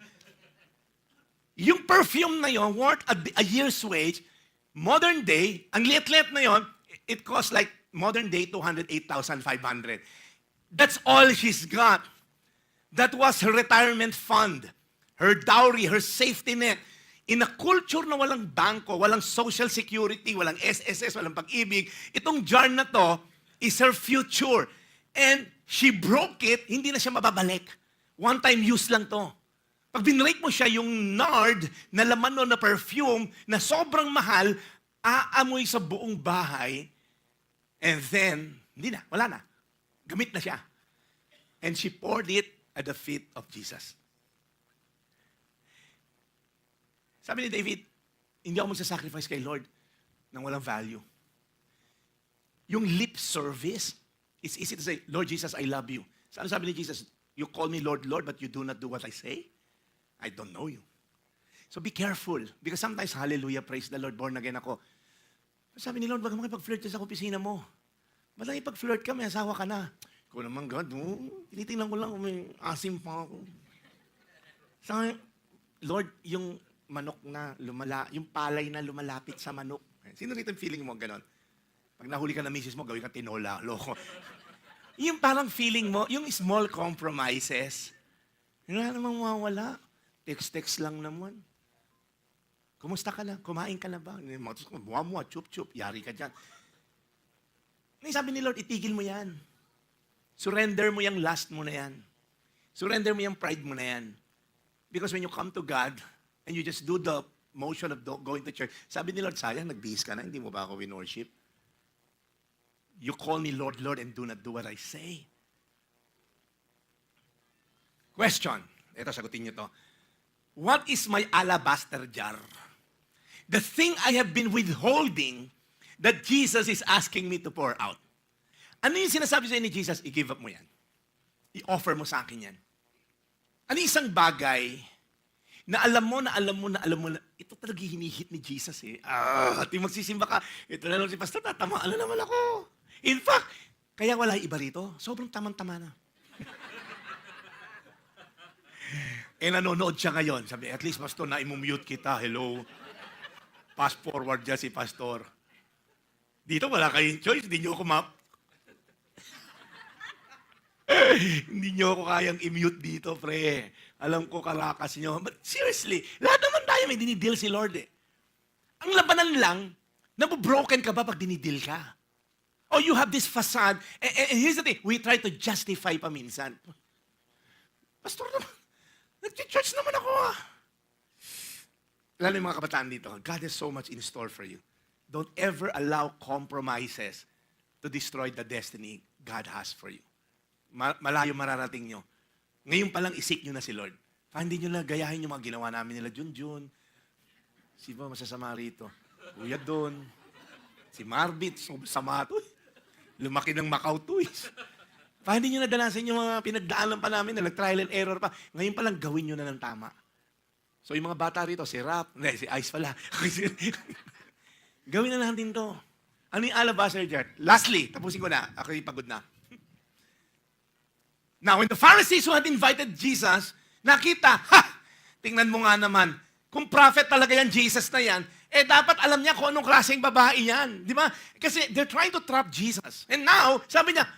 Yung perfume na yon worth a year's wage, modern day, ang liit-liit na yon, it costs like modern day 208,500. That's all she's got. That was her retirement fund, her dowry, her safety net. In a culture na walang bangko, walang social security, walang SSS, walang pag-ibig, itong jar na to is her future. And she broke it, hindi na siya mababalik. One-time use lang to. Pag binrake mo siya, yung nard na laman no na perfume na sobrang mahal, aamoy sa buong bahay, and then, hindi na, wala na. Gamit na siya. And she poured it at the feet of Jesus. Sabi ni David, hindi ako magsasacrifice kay Lord ng walang value. Yung lip service, it's easy to say, Lord Jesus, I love you. Ano sabi ni Jesus? You call me Lord, Lord, but you do not do what I say? I don't know you. So be careful. Because sometimes, hallelujah, praise the Lord, born again ako. Sabi ni Lord, wag mo makipag-flirt sa opisina mo. Ba't lang ipag-flirt ka, may asawa ka na. Ikaw naman, God, tinitingnan ko lang kung may asim pa ako. Sabi, Lord, yung manok na yung palay na lumalapit sa manok. Sino rito yung feeling mo ganon? Pag nahuli ka na misis mo, gawin ka tinola, loko. Yung parang feeling mo, yung small compromises, wala namang mawawala. Text-text lang naman. Kumusta ka na? Kumain ka na ba? Buwa-muwa, chup-chup, yari ka dyan. Sabi ni Lord, itigil mo yan. Surrender mo yung lust mo na yan. Surrender mo yung pride mo na yan. Because when you come to God, and you just do the motion of going to church. Sabi ni Lord, sayang, nagbihis ka na, hindi mo ba ako in-worship? You call me Lord, Lord, and do not do what I say. Question. Ito, sagutin niyo to. What is my alabaster jar? The thing I have been withholding that Jesus is asking me to pour out. Ano yung sinasabi sa'yo ni Jesus? I-give up mo yan. I-offer mo sa akin yan. Ano isang bagay na alam mo, ito talaga hinihit ni Jesus eh. At yung magsisimba ka, ito na lang si Pastor, tatamaan na naman ako. In fact, kaya wala iba rito. Sobrang tamang-tama na. Nanonood siya ngayon. Sabi, at least Pastor, na-immute kita. Hello. Pass forward dyan si Pastor. Dito wala kayong choice. Hindi nyo ako hindi nyo ako kayang i-mute dito, pre. Alam ko kalakas nyo. But seriously, lahat naman tayo may dinidil si Lord eh. Ang labanan lang, nabobroken ka ba pag dinidil ka? Or you have this facade. And here's the thing, we try to justify paminsan. Pastor naman, nag-church naman ako ah. Lalo yung mga kabataan dito, God has so much in store for you. Don't ever allow compromises to destroy the destiny God has for you. Malayo mararating nyo. Ngayon palang isik nyo na si Lord. Hindi nyo na gayahin yung mga ginawa namin nila Junjun. Si ba masasama rito? Kuya Don. Si Marbit. Sama to. Lumaki ng Macau to. Hindi nyo na danasin yung mga pinagdaanan pa namin na nag-trial and error pa. Ngayon palang gawin nyo na ng tama. So yung mga bata rito, si Rap, si Ice pala. Gawin na natin to. Ano yung alabaster jar? Lastly, tapusin ko na. Ako yung pagod na. Now, when the Pharisees who had invited Jesus, nakita, tingnan mo nga naman, kung prophet talaga yan, Jesus na yan, dapat alam niya kung anong klaseng babae yan. Di ba? Kasi they're trying to trap Jesus. And now, sabi niya,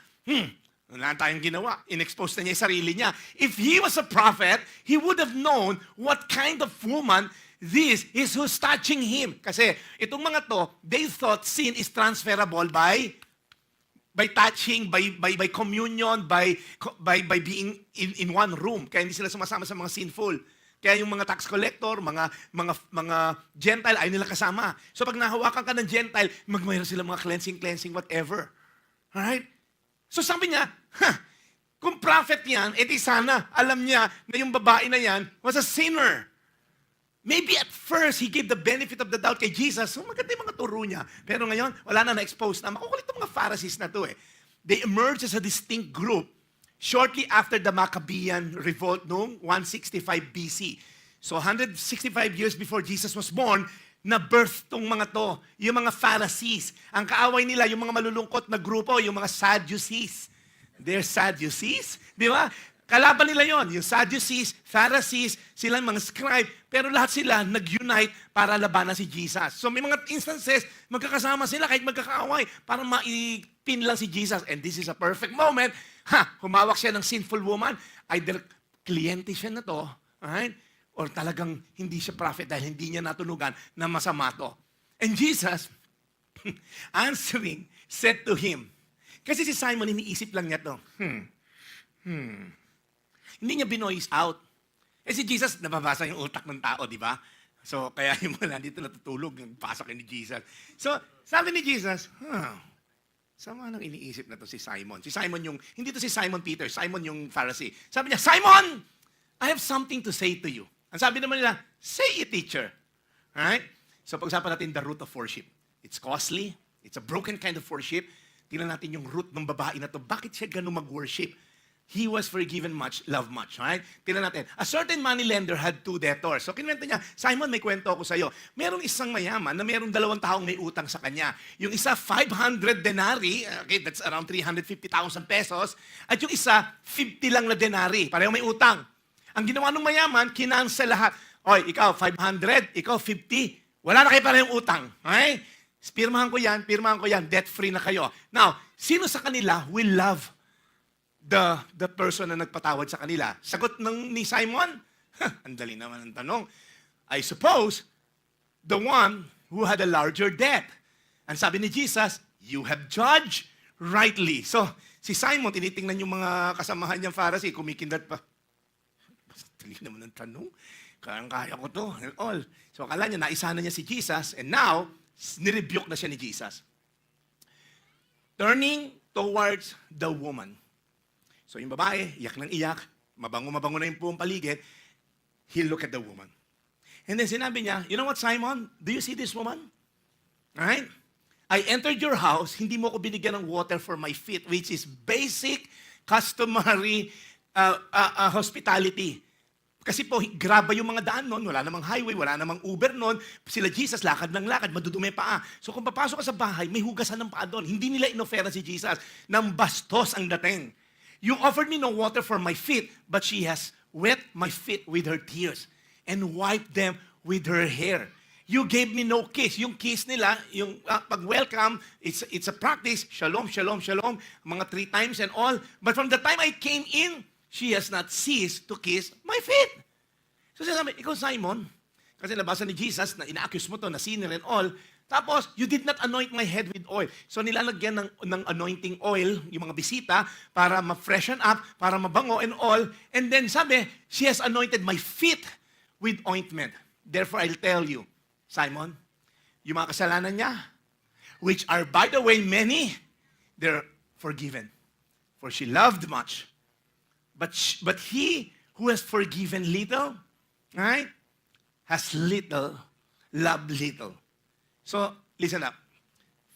wala tayong ginawa. In-expose na niya yung sarili niya. If he was a prophet, he would have known what kind of woman this is who's touching him. Kasi itong mga to, they thought sin is transferable by touching, by communion, by being in one room. Kaya hindi sila sumasama sa mga sinful. Kaya yung mga tax collector, mga Gentile, ay nila kasama. So pag nahawakan ka ng Gentile, magmayroon sila mga cleansing, whatever. Alright? So sabi niya, kung prophet yan, edi sana alam niya na yung babae na yan was a sinner. Maybe at first, he gave the benefit of the doubt kay Jesus. So maganda yung mga turo niya. Pero ngayon, wala na na-expose na. Makukulit yung mga Pharisees na to eh. They emerged as a distinct group shortly after the Maccabean revolt noong 165 BC. So 165 years before Jesus was born, na-birth tong mga to. Yung mga Pharisees. Ang kaaway nila, yung mga malulungkot na grupo, yung mga Sadducees. They're Sadducees. Di ba? Kalaban nila yon, yung Sadducees, Pharisees, silang mga scribe, pero lahat sila nag-unite para labanan si Jesus. So may mga instances, magkakasama sila kahit magkakaaway para maipin lang si Jesus. And this is a perfect moment. Humawak siya ng sinful woman, either kliyente siya na to, alright? Or talagang hindi siya prophet dahil hindi niya natunugan na masama to. And Jesus, answering, said to him, kasi si Simon, iniisip lang niya to, Hindi niya binoise out. Eh si Jesus, nababasa yung utak ng tao, di ba? So, kaya yung mga nandito natutulog, pasok ni Jesus. So, sabi ni Jesus, sama nang iniisip na to si Simon. Si Simon yung, hindi to si Simon Peter, Simon yung Pharisee. Sabi niya, Simon, I have something to say to you. Ang sabi naman nila, say it, teacher. Alright? So, pag-usapan natin the root of worship. It's costly. It's a broken kind of worship. Tingnan natin yung root ng babae na to. Bakit siya ganun mag-worship? He was forgiven much, loved much. Right? Tingnan natin. A certain money lender had 2 debtors. So, kinuwento niya, Simon, may kwento ako sa'yo. Merong isang mayaman na merong 2 taong may utang sa kanya. Yung isa, 500 denarii. Okay, that's around 350,000 pesos. At yung isa, 50 lang na denarii. Pareho may utang. Ang ginawa ng mayaman, kinansel lahat. Oy, ikaw, 500. Ikaw, 50. Wala na kayo parehong utang. Okay? Pirmahan ko yan, debt-free na kayo. Now, sino sa kanila will love the person na nagpatawad sa kanila? Sagot ni Simon, ang dali naman ang tanong. I suppose, the one who had a larger debt. Ang sabi ni Jesus, you have judged rightly. So, si Simon, tinitingnan yung mga kasamahan niyang Pharisee, kumikindat pa. Dali naman ang tanong. Kaya ko to, and all. So, akala niya, naisa na niya si Jesus, and now, nirebuke na siya ni Jesus. Turning towards the woman. So yung babae, iyak ng iyak, mabango na yung buong paligid, he look at the woman. And then sinabi niya, you know what, Simon? Do you see this woman? Alright? I entered your house, hindi mo ko binigyan ng water for my feet, which is basic, customary hospitality. Kasi po, graba yung mga daan nun, wala namang highway, wala namang Uber nun, sila Jesus, lakad ng lakad, madudumi paa. So kung papasok ka sa bahay, may hugasan ng paa doon. Hindi nila inofera si Jesus, nang bastos ang dating. You offered me no water for my feet, but she has wet my feet with her tears and wiped them with her hair. You gave me no kiss. Yung kiss nila, yung pag-welcome, it's a practice. Shalom, shalom, shalom, mga 3 times and all. But from the time I came in, she has not ceased to kiss my feet. So sinasabi, ikaw Simon, kasi nabasa ni Jesus na ina-accuse mo to, na sinner and all, tapos, you did not anoint my head with oil. So, nilalagyan ng anointing oil, yung mga bisita, para ma-freshen up, para mabango and all. And then, sabi, she has anointed my feet with ointment. Therefore, I'll tell you, Simon, yung mga kasalanan niya, which are, by the way, many, they're forgiven. For she loved much. But he who has forgiven little, right, has little, loved little. So, listen up.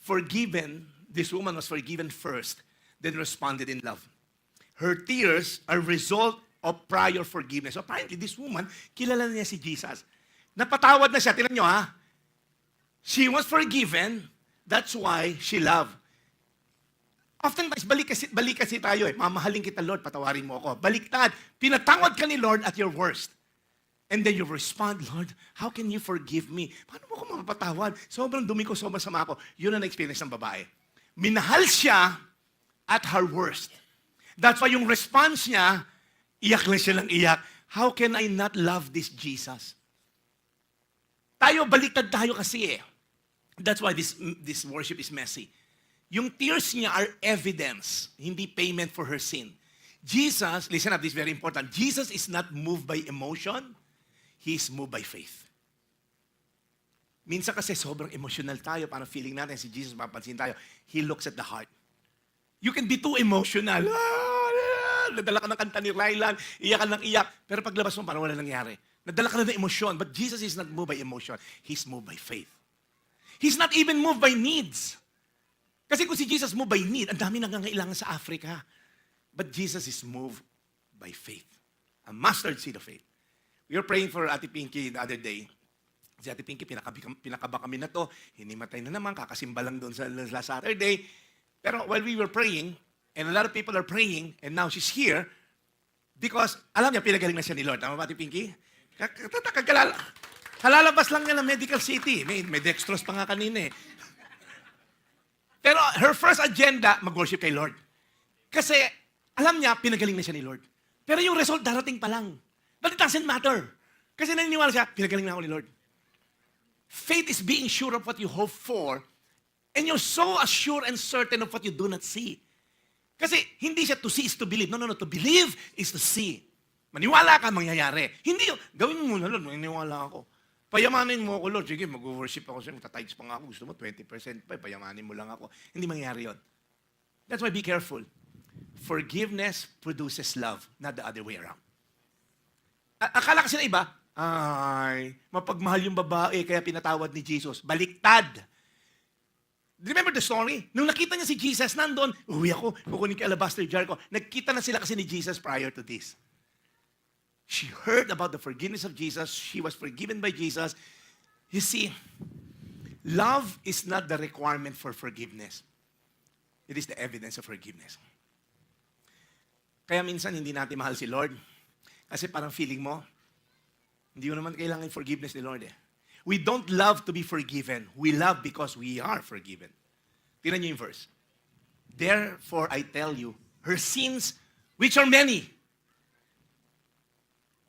Forgiven, this woman was forgiven first, then responded in love. Her tears are result of prior forgiveness. So apparently, this woman, kilala niya si Jesus. Napatawad na siya. Tingnan nyo ha. She was forgiven, that's why she loved. Oftentimes, balik kasi tayo eh. Mamahalin kita, Lord, patawarin mo ako. Baliktad, pinatawad ka ni Lord at your worst. And then you respond, Lord, how can you forgive me? Paano mo ako mapapatawad? Sobrang dumi ko, sobrang sama ko. Yun ang experience ng babae. Minahal siya at her worst. That's why yung response niya, iyak lang siya ng iyak. How can I not love this Jesus? Tayo, baliktad tayo kasi eh. That's why this worship is messy. Yung tears niya are evidence, hindi payment for her sin. Jesus, listen up, this is very important. Jesus is not moved by emotion. He is moved by faith. Minsan kasi sobrang emotional tayo, parang feeling natin si Jesus, mapapansin tayo. He looks at the heart. You can be too emotional. Nadala ka ng kanta ni Rylan, iyak ka ng iyak, pero paglabas mo, parang wala nangyari. Nadala ka na ng emosyon, but Jesus is not moved by emotion. He's moved by faith. He's not even moved by needs. Kasi kung si Jesus moved by need, ang dami nangangailangan sa Africa. But Jesus is moved by faith. A mustard seed of faith. We were praying for Ate Pinky the other day. Si Ate Pinky, pinakaba kami na to. Hinimatay na naman, kakasimba lang doon sa last Saturday. Pero while we were praying, and a lot of people are praying, and now she's here, because alam niya, pinagaling na siya ni Lord. Tama ba, Ate Pinky? Halalabas lang niya ng Medical City. May dextrose pa nga kanina eh. Pero her first agenda, mag-worship kay Lord. Kasi alam niya, pinagaling na siya ni Lord. Pero yung result, darating pa lang. But it doesn't matter. Kasi naniniwala siya, pinagaling na ako ni Lord. Faith is being sure of what you hope for, and you're so assured and certain of what you do not see. Kasi hindi siya to see is to believe. No. To believe is to see. Maniwala ka, mangyayari. Hindi yung, gawin mo muna, Lord, maniniwala ako. Payamanin mo ako, Lord. Sige, mag-worship ako sa'yo. Magta-tithes pa nga ako. Gusto mo, 20% pa. Payamanin mo lang ako. Hindi mangyayari yun. That's why be careful. Forgiveness produces love, not the other way around. Akala kasi na iba, ay, mapagmahal yung babae, kaya pinatawad ni Jesus. Baliktad. Remember the story? Nung nakita niya si Jesus, nandun, uwi ako, kukunin kay Alabaster Jar ko. Nagkita na sila kasi ni Jesus prior to this. She heard about the forgiveness of Jesus. She was forgiven by Jesus. You see, love is not the requirement for forgiveness. It is the evidence of forgiveness. Kaya minsan hindi natin mahal si Lord. Kasi parang feeling mo, hindi mo naman kailangan yung forgiveness ni Lord eh. We don't love to be forgiven. We love because we are forgiven. Tingnan niyo yung verse. Therefore I tell you, her sins, which are many.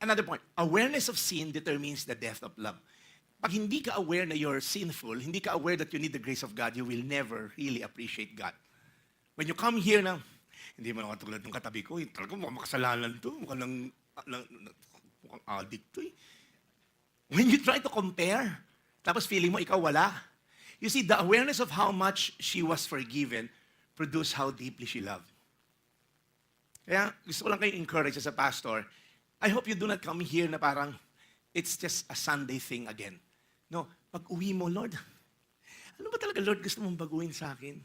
Another point, awareness of sin determines the depth of love. Pag hindi ka aware na you're sinful, hindi ka aware that you need the grace of God, you will never really appreciate God. When you come here na, hindi mo naman tulad ng katabi ko, talaga mukhang makasalanan to, mukhang addict to eh. When you try to compare, tapos feeling mo ikaw wala, you see, the awareness of how much she was forgiven produced how deeply she loved. Kaya gusto ko lang kayo encourage as a pastor, I hope you do not come here na parang it's just a Sunday thing again. No, pag uwi mo, Lord, ano ba talaga, Lord, gusto mong baguhin sa akin?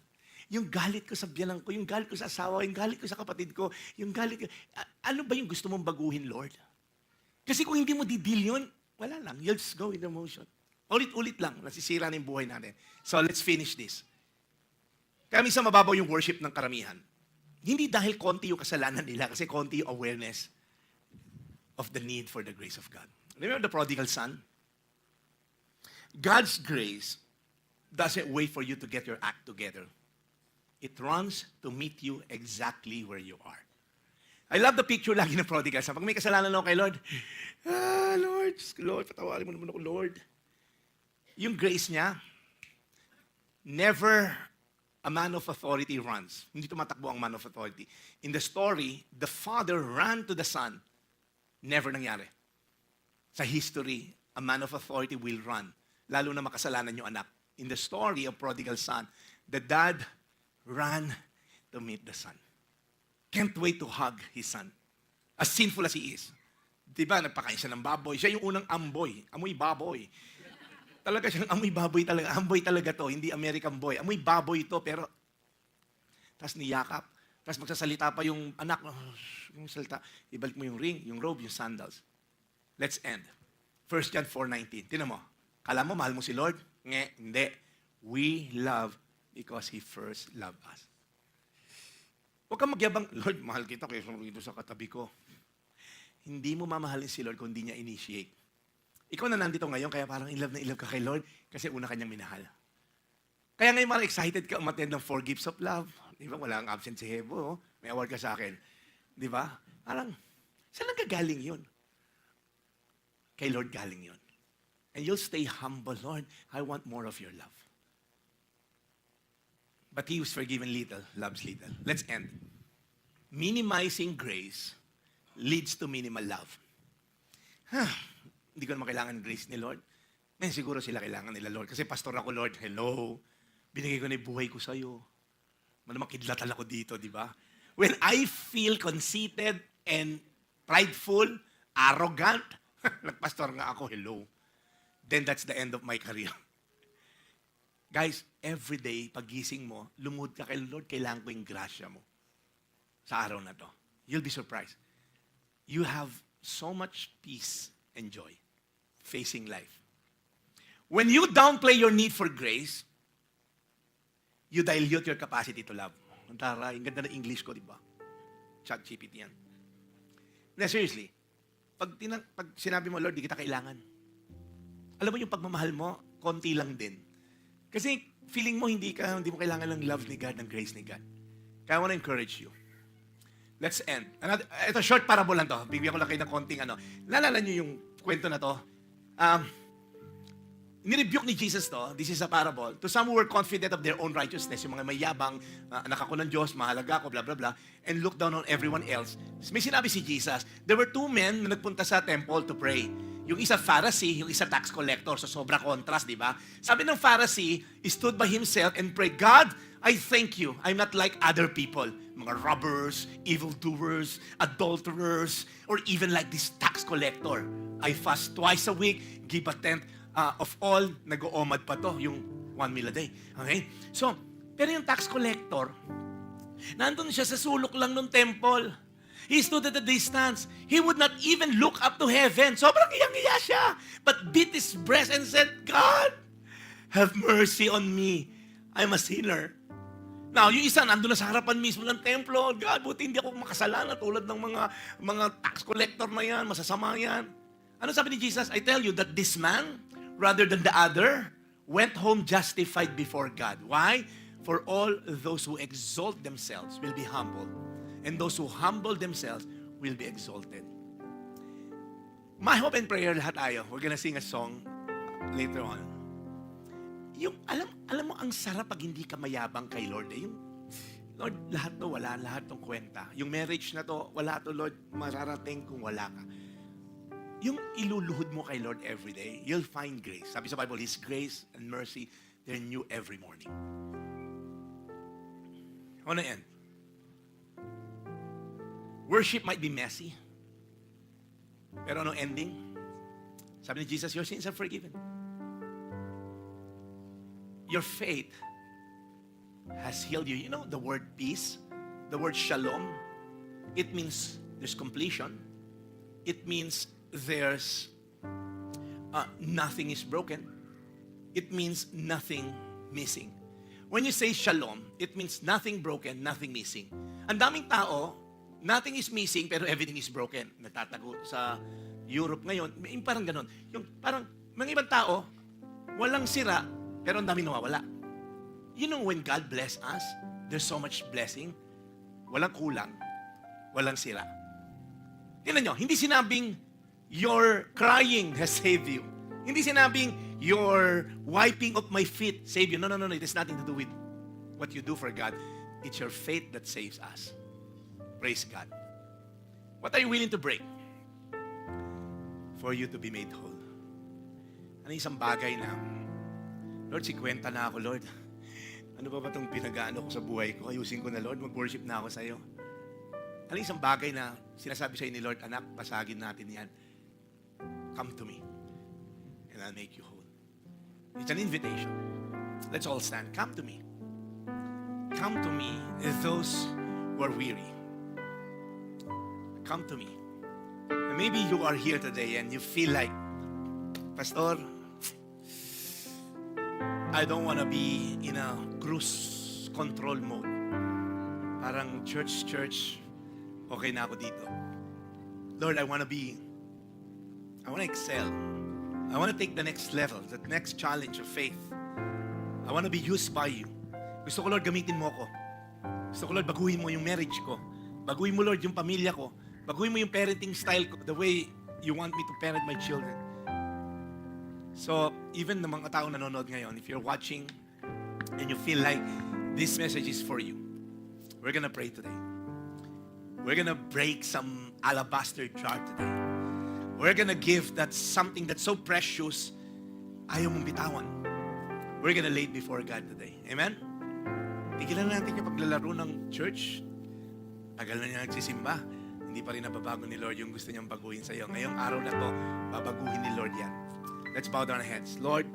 Yung galit ko sa biyanan ko, yung galit ko sa asawa, yung galit ko sa kapatid ko, yung galit ko, ano ba yung gusto mong baguhin, Lord? Kasi kung hindi mo di-deal yun, wala lang, you'll just go with the motion. Ulit-ulit lang, nasisira na yung buhay natin. So let's finish this. Kaya minsan mababaw yung worship ng karamihan. Hindi dahil konti yung kasalanan nila, kasi konti yung awareness of the need for the grace of God. Remember the prodigal son? God's grace doesn't wait for you to get your act together. It runs to meet you exactly where you are. I love the picture lagi ng prodigal son. Pag may kasalanan ako kay Lord, Lord, patawarin mo naman ako, Lord. Yung grace niya, never a man of authority runs. Hindi tumatakbo ang man of authority. In the story, the father ran to the son. Never nangyari. Sa history, a man of authority will run, lalo na makasalanan yung anak. In the story of prodigal son, the dad ran to meet the son. Can't wait to hug his son. As sinful as he is. Diba, nagpakain siya ng baboy. Siya yung unang amboy. Amoy baboy. Talaga siyang amoy baboy talaga. Amboy talaga to, hindi American boy. Amoy baboy to, pero tas niyakap. Tapos magsasalita pa yung anak, yung salita, ibalik mo yung ring, yung robe, yung sandals. Let's end. 1 John 4:19. Tingnan mo. Kala mo, mahal mo si Lord? Hindi. We love because He first loved us. Huwag kang magyabang, Lord, mahal kita kaya dito sa katabi ko. Hindi mo mamahalin si Lord kung hindi niya initiate. Ikaw na nandito ngayon, kaya parang in love ka kay Lord kasi una kanyang minahal. Kaya ngayon parang excited ka umattend ng 4 gifts of love. Di ba? Wala ang absent si Hebo. Oh. May award ka sa akin. Di ba? Parang, saan nagkagaling yun? Kay Lord galing yun. And you'll stay humble, Lord, I want more of your love. But he who's forgiven little, loves little. Let's end. Minimizing grace leads to minimal love. Hindi ko naman kailangan ng grace ni Lord. Siguro sila kailangan nila, Lord. Kasi pastor ako, Lord. Hello. Binigay ko na yung buhay ko sa'yo. Makidlatal ako dito, di ba? When I feel conceited and prideful, arrogant, nagpastor nga ako, hello. Then that's the end of my career. Guys, every day, pagising mo, lumuhod ka kay Lord, kailangan ko yung grasya mo sa araw na to. You'll be surprised. You have so much peace and joy facing life. When you downplay your need for grace, you dilute your capacity to love. Ang taray, ang ganda ng English ko, di ba? ChatGPT yan. Na seriously, pag sinabi mo, Lord, di kita kailangan. Alam mo yung pagmamahal mo, konti lang din. Kasi feeling mo hindi mo kailangan ng love ni God, ng grace ni God. Kaya I want to encourage you. let's end. Ito, short parable lang to. Bibigyan ko lang kayo ng konting ano. Naalala niyo yung kwento na to? Nirebuke ni Jesus to, this is a parable, to some who were confident of their own righteousness, yung mga mayabang, anak ako ng Diyos, mahalaga ako, blah, blah, blah, and look down on everyone else. May sinabi si Jesus, there were two men na nagpunta sa temple to pray. Yung isa Pharisee, yung isa tax collector. So sobra contrast, di ba? Sabi ng Pharisee, he stood by himself and prayed, God, I thank you. I'm not like other people. Mga robbers, evildoers, adulterers, or even like this tax collector. I fast twice a week, give a tenth of all, nag-oomad pa to, yung 1 meal a day. Okay? So, pero yung tax collector, nandun siya sa sulok lang ng temple. He stood at a distance. He would not even look up to heaven. Sobrang iyang-iya siya. But beat his breast and said, God, have mercy on me. I'm a sinner. Now, yung isa, nandun na sa harapan mismo ng templo. God, buti hindi ako makasalanan tulad ng mga tax collector na yan, masasama yan. Ano sabi ni Jesus? I tell you that this man, rather than the other, went home justified before God. Why? For all those who exalt themselves will be humbled, and those who humble themselves will be exalted. My hope and prayer, lahat tayo, we're gonna sing a song later on. Yung, alam mo, ang sarap pag hindi ka mayabang kay Lord. Yung, Lord, lahat to wala, lahat tong kwenta. Yung marriage na to, wala to, Lord, mararating kung wala ka. Yung iluluhod mo kay Lord every day, you'll find grace. Sabi sa Bible, His grace and mercy, they're new every morning. I want to end. Worship might be messy. Pero ano ending? Sabi ni Jesus, your sins are forgiven. Your faith has healed you. You know the word peace, the word shalom, it means there's completion. It means there's nothing is broken. It means nothing missing. When you say shalom, it means nothing broken, nothing missing. Ang daming tao, nothing is missing pero everything is broken. Natatago sa Europe ngayon, parang ganon. Yung parang mga ibang tao, walang sira pero ang daming nawawala. You know when God bless us, there's so much blessing. Walang kulang, walang sira. Tingnan nyo, hindi sinabing your crying has saved you. Hindi sinabing your wiping of my feet saved you. No. It has nothing to do with what you do for God. It's your faith that saves us. Praise God. What are you willing to break for you to be made whole? Ano isang bagay na, Lord, 50 na ako, Lord. Ano ba itong pinag-ano ko sa buhay ko? Ayusin ko na, Lord. Mag-worship na ako sa iyo. Ano isang bagay na sinasabi sa'yo ni Lord, anak, pasagin natin yan. Come to me, and I'll make you whole. It's an invitation. Let's all stand. Come to me. Come to me, those who are weary. Come to me. And maybe you are here today and you feel like, Pastor, I don't want to be in a cruise control mode. Parang church, okay na ako dito. Lord, I want to excel. I want to take the next level, the next challenge of faith. I want to be used by you. Gusto ko, Lord, gamitin mo ako. Gusto ko, Lord, baguhin mo yung marriage ko. Baguhin mo, Lord, yung pamilya ko. Baguhin mo yung parenting style ko, the way you want me to parent my children. So, even ng mga taong nanonood ngayon, if you're watching and you feel like this message is for you, we're gonna pray today. We're gonna break some alabaster jar today. We're gonna give that something that's so precious, ayaw mong bitawan. We're gonna lay it before God today. Amen? Tigilan natin yung paglalaro ng church. Tagal na niya nagsisimba. Hindi pa rin nababago ni Lord yung gusto niyang baguhin sa iyo. Ngayong araw na to, babaguhin ni Lord yan. Let's bow down our heads. Lord,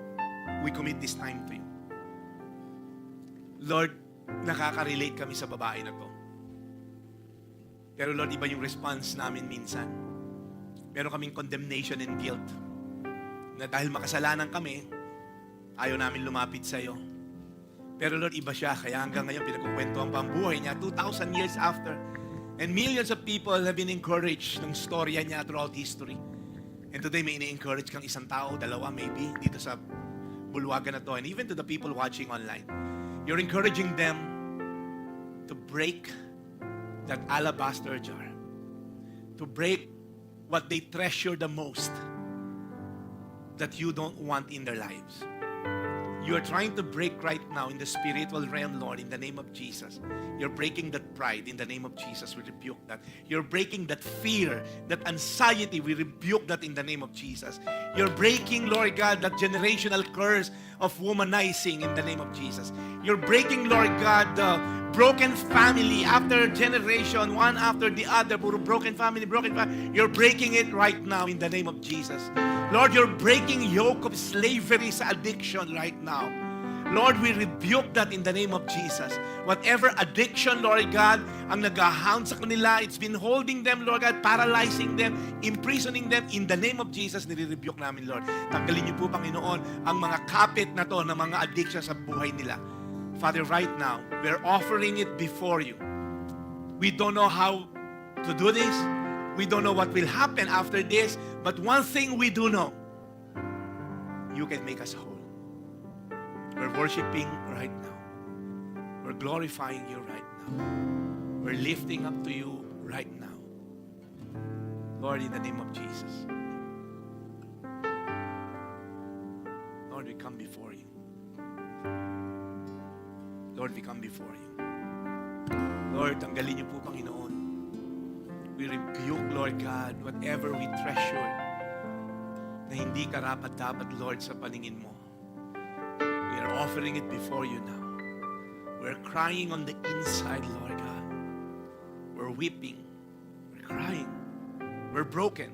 we commit this time to you. Lord, nakaka-relate kami sa babae na to. Pero Lord, iba yung response namin minsan. Meron kaming condemnation and guilt. Na dahil makasalanan kami, ayaw namin lumapit sa iyo. Pero Lord, iba siya. Kaya hanggang ngayon, pinagkukwentuhan pa ang buhay niya 2,000 years after. And millions of people have been encouraged ng storya niya throughout history. And today, may ini-encourage kang isang tao, dalawa maybe, dito sa bulwagan na to. And even to the people watching online. You're encouraging them to break that alabaster jar, to break what they treasure the most that you don't want in their lives. You are trying to break right now in the spiritual realm, Lord, in the name of Jesus. You're breaking that pride in the name of Jesus. We rebuke that. You're breaking that fear, that anxiety. We rebuke that in the name of Jesus. You're breaking, Lord God, that generational curse of womanizing in the name of Jesus. You're breaking, Lord God, the broken family after generation, one after the other. Puro broken family, broken family. You're breaking it right now in the name of Jesus. Lord, you're breaking yoke of slavery sa addiction right now. Lord, we rebuke that in the name of Jesus. Whatever addiction, Lord God, ang nag-hound sa kanila, it's been holding them, Lord God, paralyzing them, imprisoning them, in the name of Jesus, nire-rebuke namin, Lord. Tanggalin niyo po, Panginoon, ang mga kapit na to, ng mga addiction sa buhay nila. Father, right now, we're offering it before you. We don't know how to do this. We don't know what will happen after this. But one thing we do know, you can make us whole. We're worshiping right now. We're glorifying you right now. We're lifting up to you right now. Lord, in the name of Jesus. Lord, we come before you. Lord, we come before you. Lord, tanggalin niyo po, Panginoon. We rebuke, Lord God, whatever we treasure na hindi karapat-dapat, Lord, sa paningin mo. We are offering it before you now. We're crying on the inside, Lord God. We're weeping. We're crying. We're broken.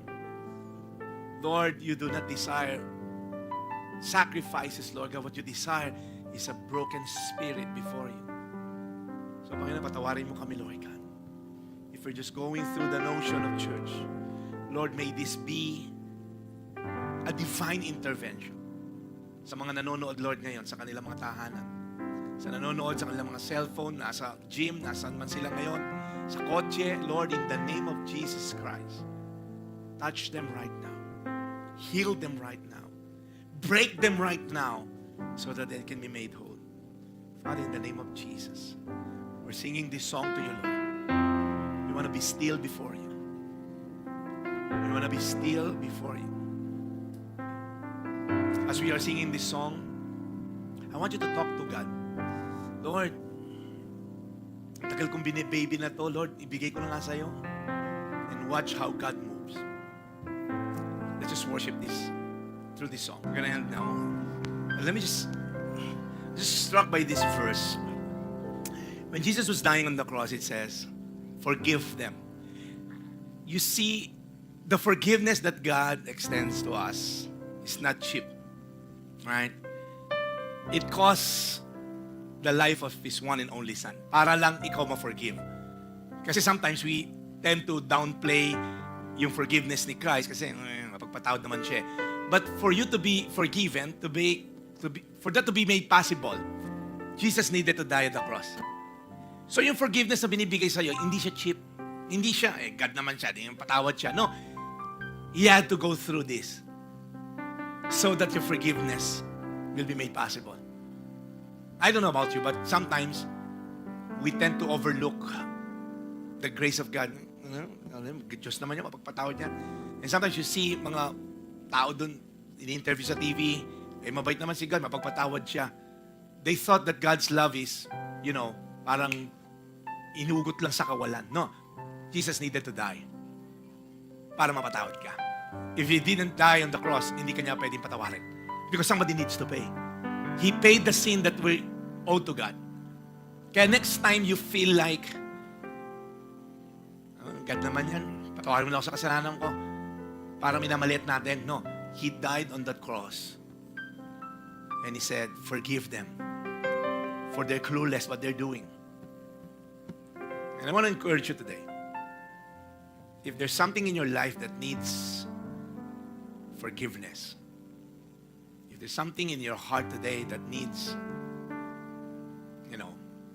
Lord, you do not desire sacrifices, Lord God. What you desire is a broken spirit before you. So, Panginoon, patawarin mo kami, Lord God. If we're just going through the notion of church, Lord, may this be a divine intervention sa mga nanonood, Lord, ngayon, sa kanilang mga tahanan. Sa nanonood sa kanilang mga cellphone, nasa gym, nasan man sila ngayon, sa kotse, Lord, in the name of Jesus Christ, touch them right now. Heal them right now. Break them right now so that they can be made whole. Father, in the name of Jesus, we're singing this song to you, Lord. We want to be still before you. We want to be still before you. As we are singing this song, I want you to talk to God. Lord, tagal kong binibaby na to, Lord, ibigay ko na nga sa'yo. And watch how God moves. Let's just worship this through this song. We're gonna end now. Let me just struck by this verse. When Jesus was dying on the cross, it says, forgive them. You see, the forgiveness that God extends to us is not cheap. Right? It costs the life of His one and only Son. Para lang ikaw ma-forgive. Kasi sometimes we tend to downplay yung forgiveness ni Christ kasi mapagpatawad naman siya. But for you to be forgiven, for that to be made possible, Jesus needed to die at the cross. So yung forgiveness na binibigay sa'yo, hindi siya cheap. Hindi siya, God naman siya, yung patawad siya. No. He had to go through this so that your forgiveness will be made possible. I don't know about you, but sometimes we tend to overlook the grace of God. Diyos naman yung mapagpatawad niya. And sometimes you see mga tao dun, ini-interview sa TV, mabait naman si God, mapagpatawad siya. They thought that God's love is, parang inugot lang sa kawalan. No. Jesus needed to die para mapatawad ka. If He didn't die on the cross, hindi kanya pwedeng patawarin. Because somebody needs to pay. He paid the sin that we owe to God. Kaya next time you feel like, God naman yan, patawarin mo lang ako sa kasalanan ko. Para minamaliit natin. No. He died on that cross. And He said, forgive them. For they're clueless what they're doing. And I want to encourage you today. If there's something in your life that needs forgiveness, if there's something in your heart today that needs,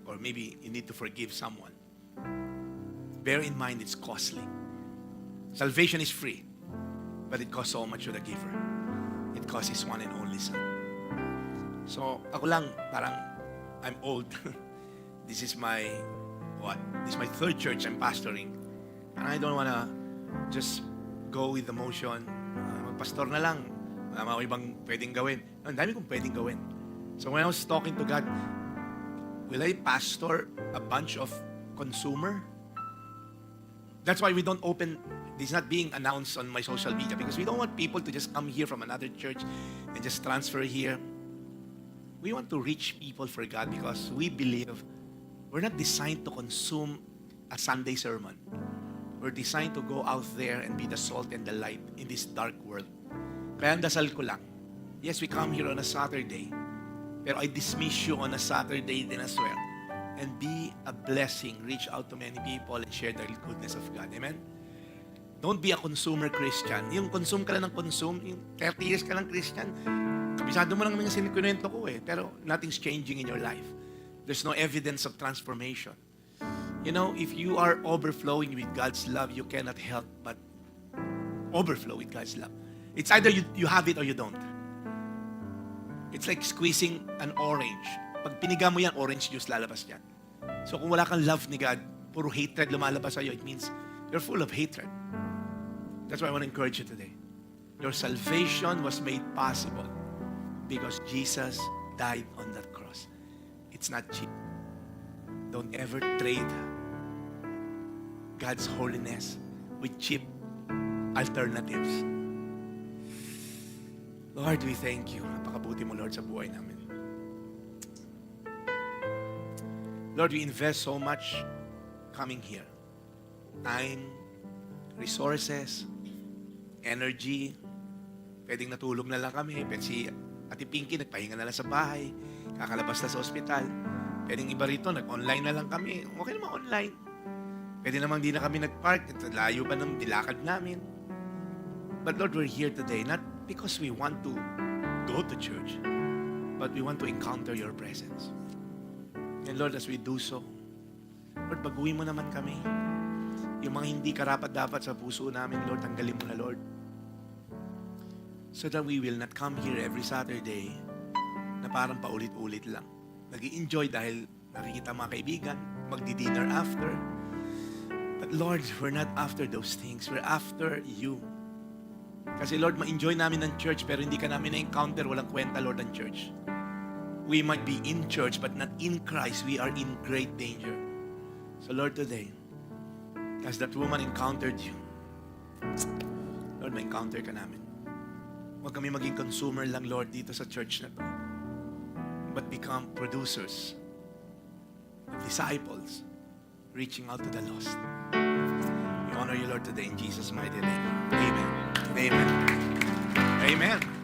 or maybe you need to forgive someone, bear in mind it's costly. Salvation is free, but it costs so much to the giver. It costs His one and only Son. So, ako lang, parang, I'm old. This is my what? This is my third church I'm pastoring. And I don't wanna just go with the motion. Magpastor na lang. Wala mga ibang pwedeng gawin. Ang dami kong pwedeng gawin. So when I was talking to God, will I pastor a bunch of consumer? That's why we don't open, this is not being announced on my social media because we don't want people to just come here from another church and just transfer here. We want to reach people for God because we believe we're not designed to consume a Sunday sermon. We're designed to go out there and be the salt and the light in this dark world. Kaya ang dasal ko lang, yes, we come here on a Saturday, pero I dismiss you on a Saturday din as well. And be a blessing, reach out to many people and share the goodness of God. Amen? Don't be a consumer Christian. Yung consume ka lang ng consume, yung 30 years ka lang Christian, kabisado mo lang naman yung sinikunento ko pero nothing's changing in your life. There's no evidence of transformation. You know, if you are overflowing with God's love, you cannot help but overflow with God's love. It's either you have it or you don't. It's like squeezing an orange. Pag piniga mo yan, orange juice lalabas yan. So kung wala kang love ni God, puro hatred lumalabas sa'yo, it means you're full of hatred. That's why I want to encourage you today. Your salvation was made possible because Jesus died on that cross. It's not cheap. Don't ever trade God's holiness with cheap alternatives. Lord, we thank you. Napakabuti mo, Lord, sa buhay namin. Lord, we invest so much coming here. Time, resources, energy. Pwedeng natulog na lang kami. Pwede si Ate Pinky, nagpahinga na lang sa bahay. Kakalabas na sa ospital. Pwedeng iba rito, nag-online na lang kami. Okay naman online. Pwede namang di na kami nag-park. Layo pa ng dilakad namin. But Lord, we're here today not because we want to go to church, but we want to encounter your presence. And Lord, as we do so, Lord, baguhin mo naman kami. Yung mga hindi karapat-dapat sa puso namin, Lord, tanggalin mo na, Lord. So that we will not come here every Saturday na parang paulit-ulit lang. Nag-i-enjoy dahil nakikita mga kaibigan, magdi-dinner after. But Lord, we're not after those things. We're after you. Kasi Lord, ma-enjoy namin ng church pero hindi ka namin na-encounter, walang kwenta, Lord, ang church. We might be in church but not in Christ. We are in great danger. So Lord, today, as that woman encountered you, Lord, ma-encounter ka namin. Huwag kami maging consumer lang, Lord, dito sa church na to. But become producers, disciples, reaching out to the lost. We honor you, Lord, today in Jesus' mighty name. Amen. Amen. Amen.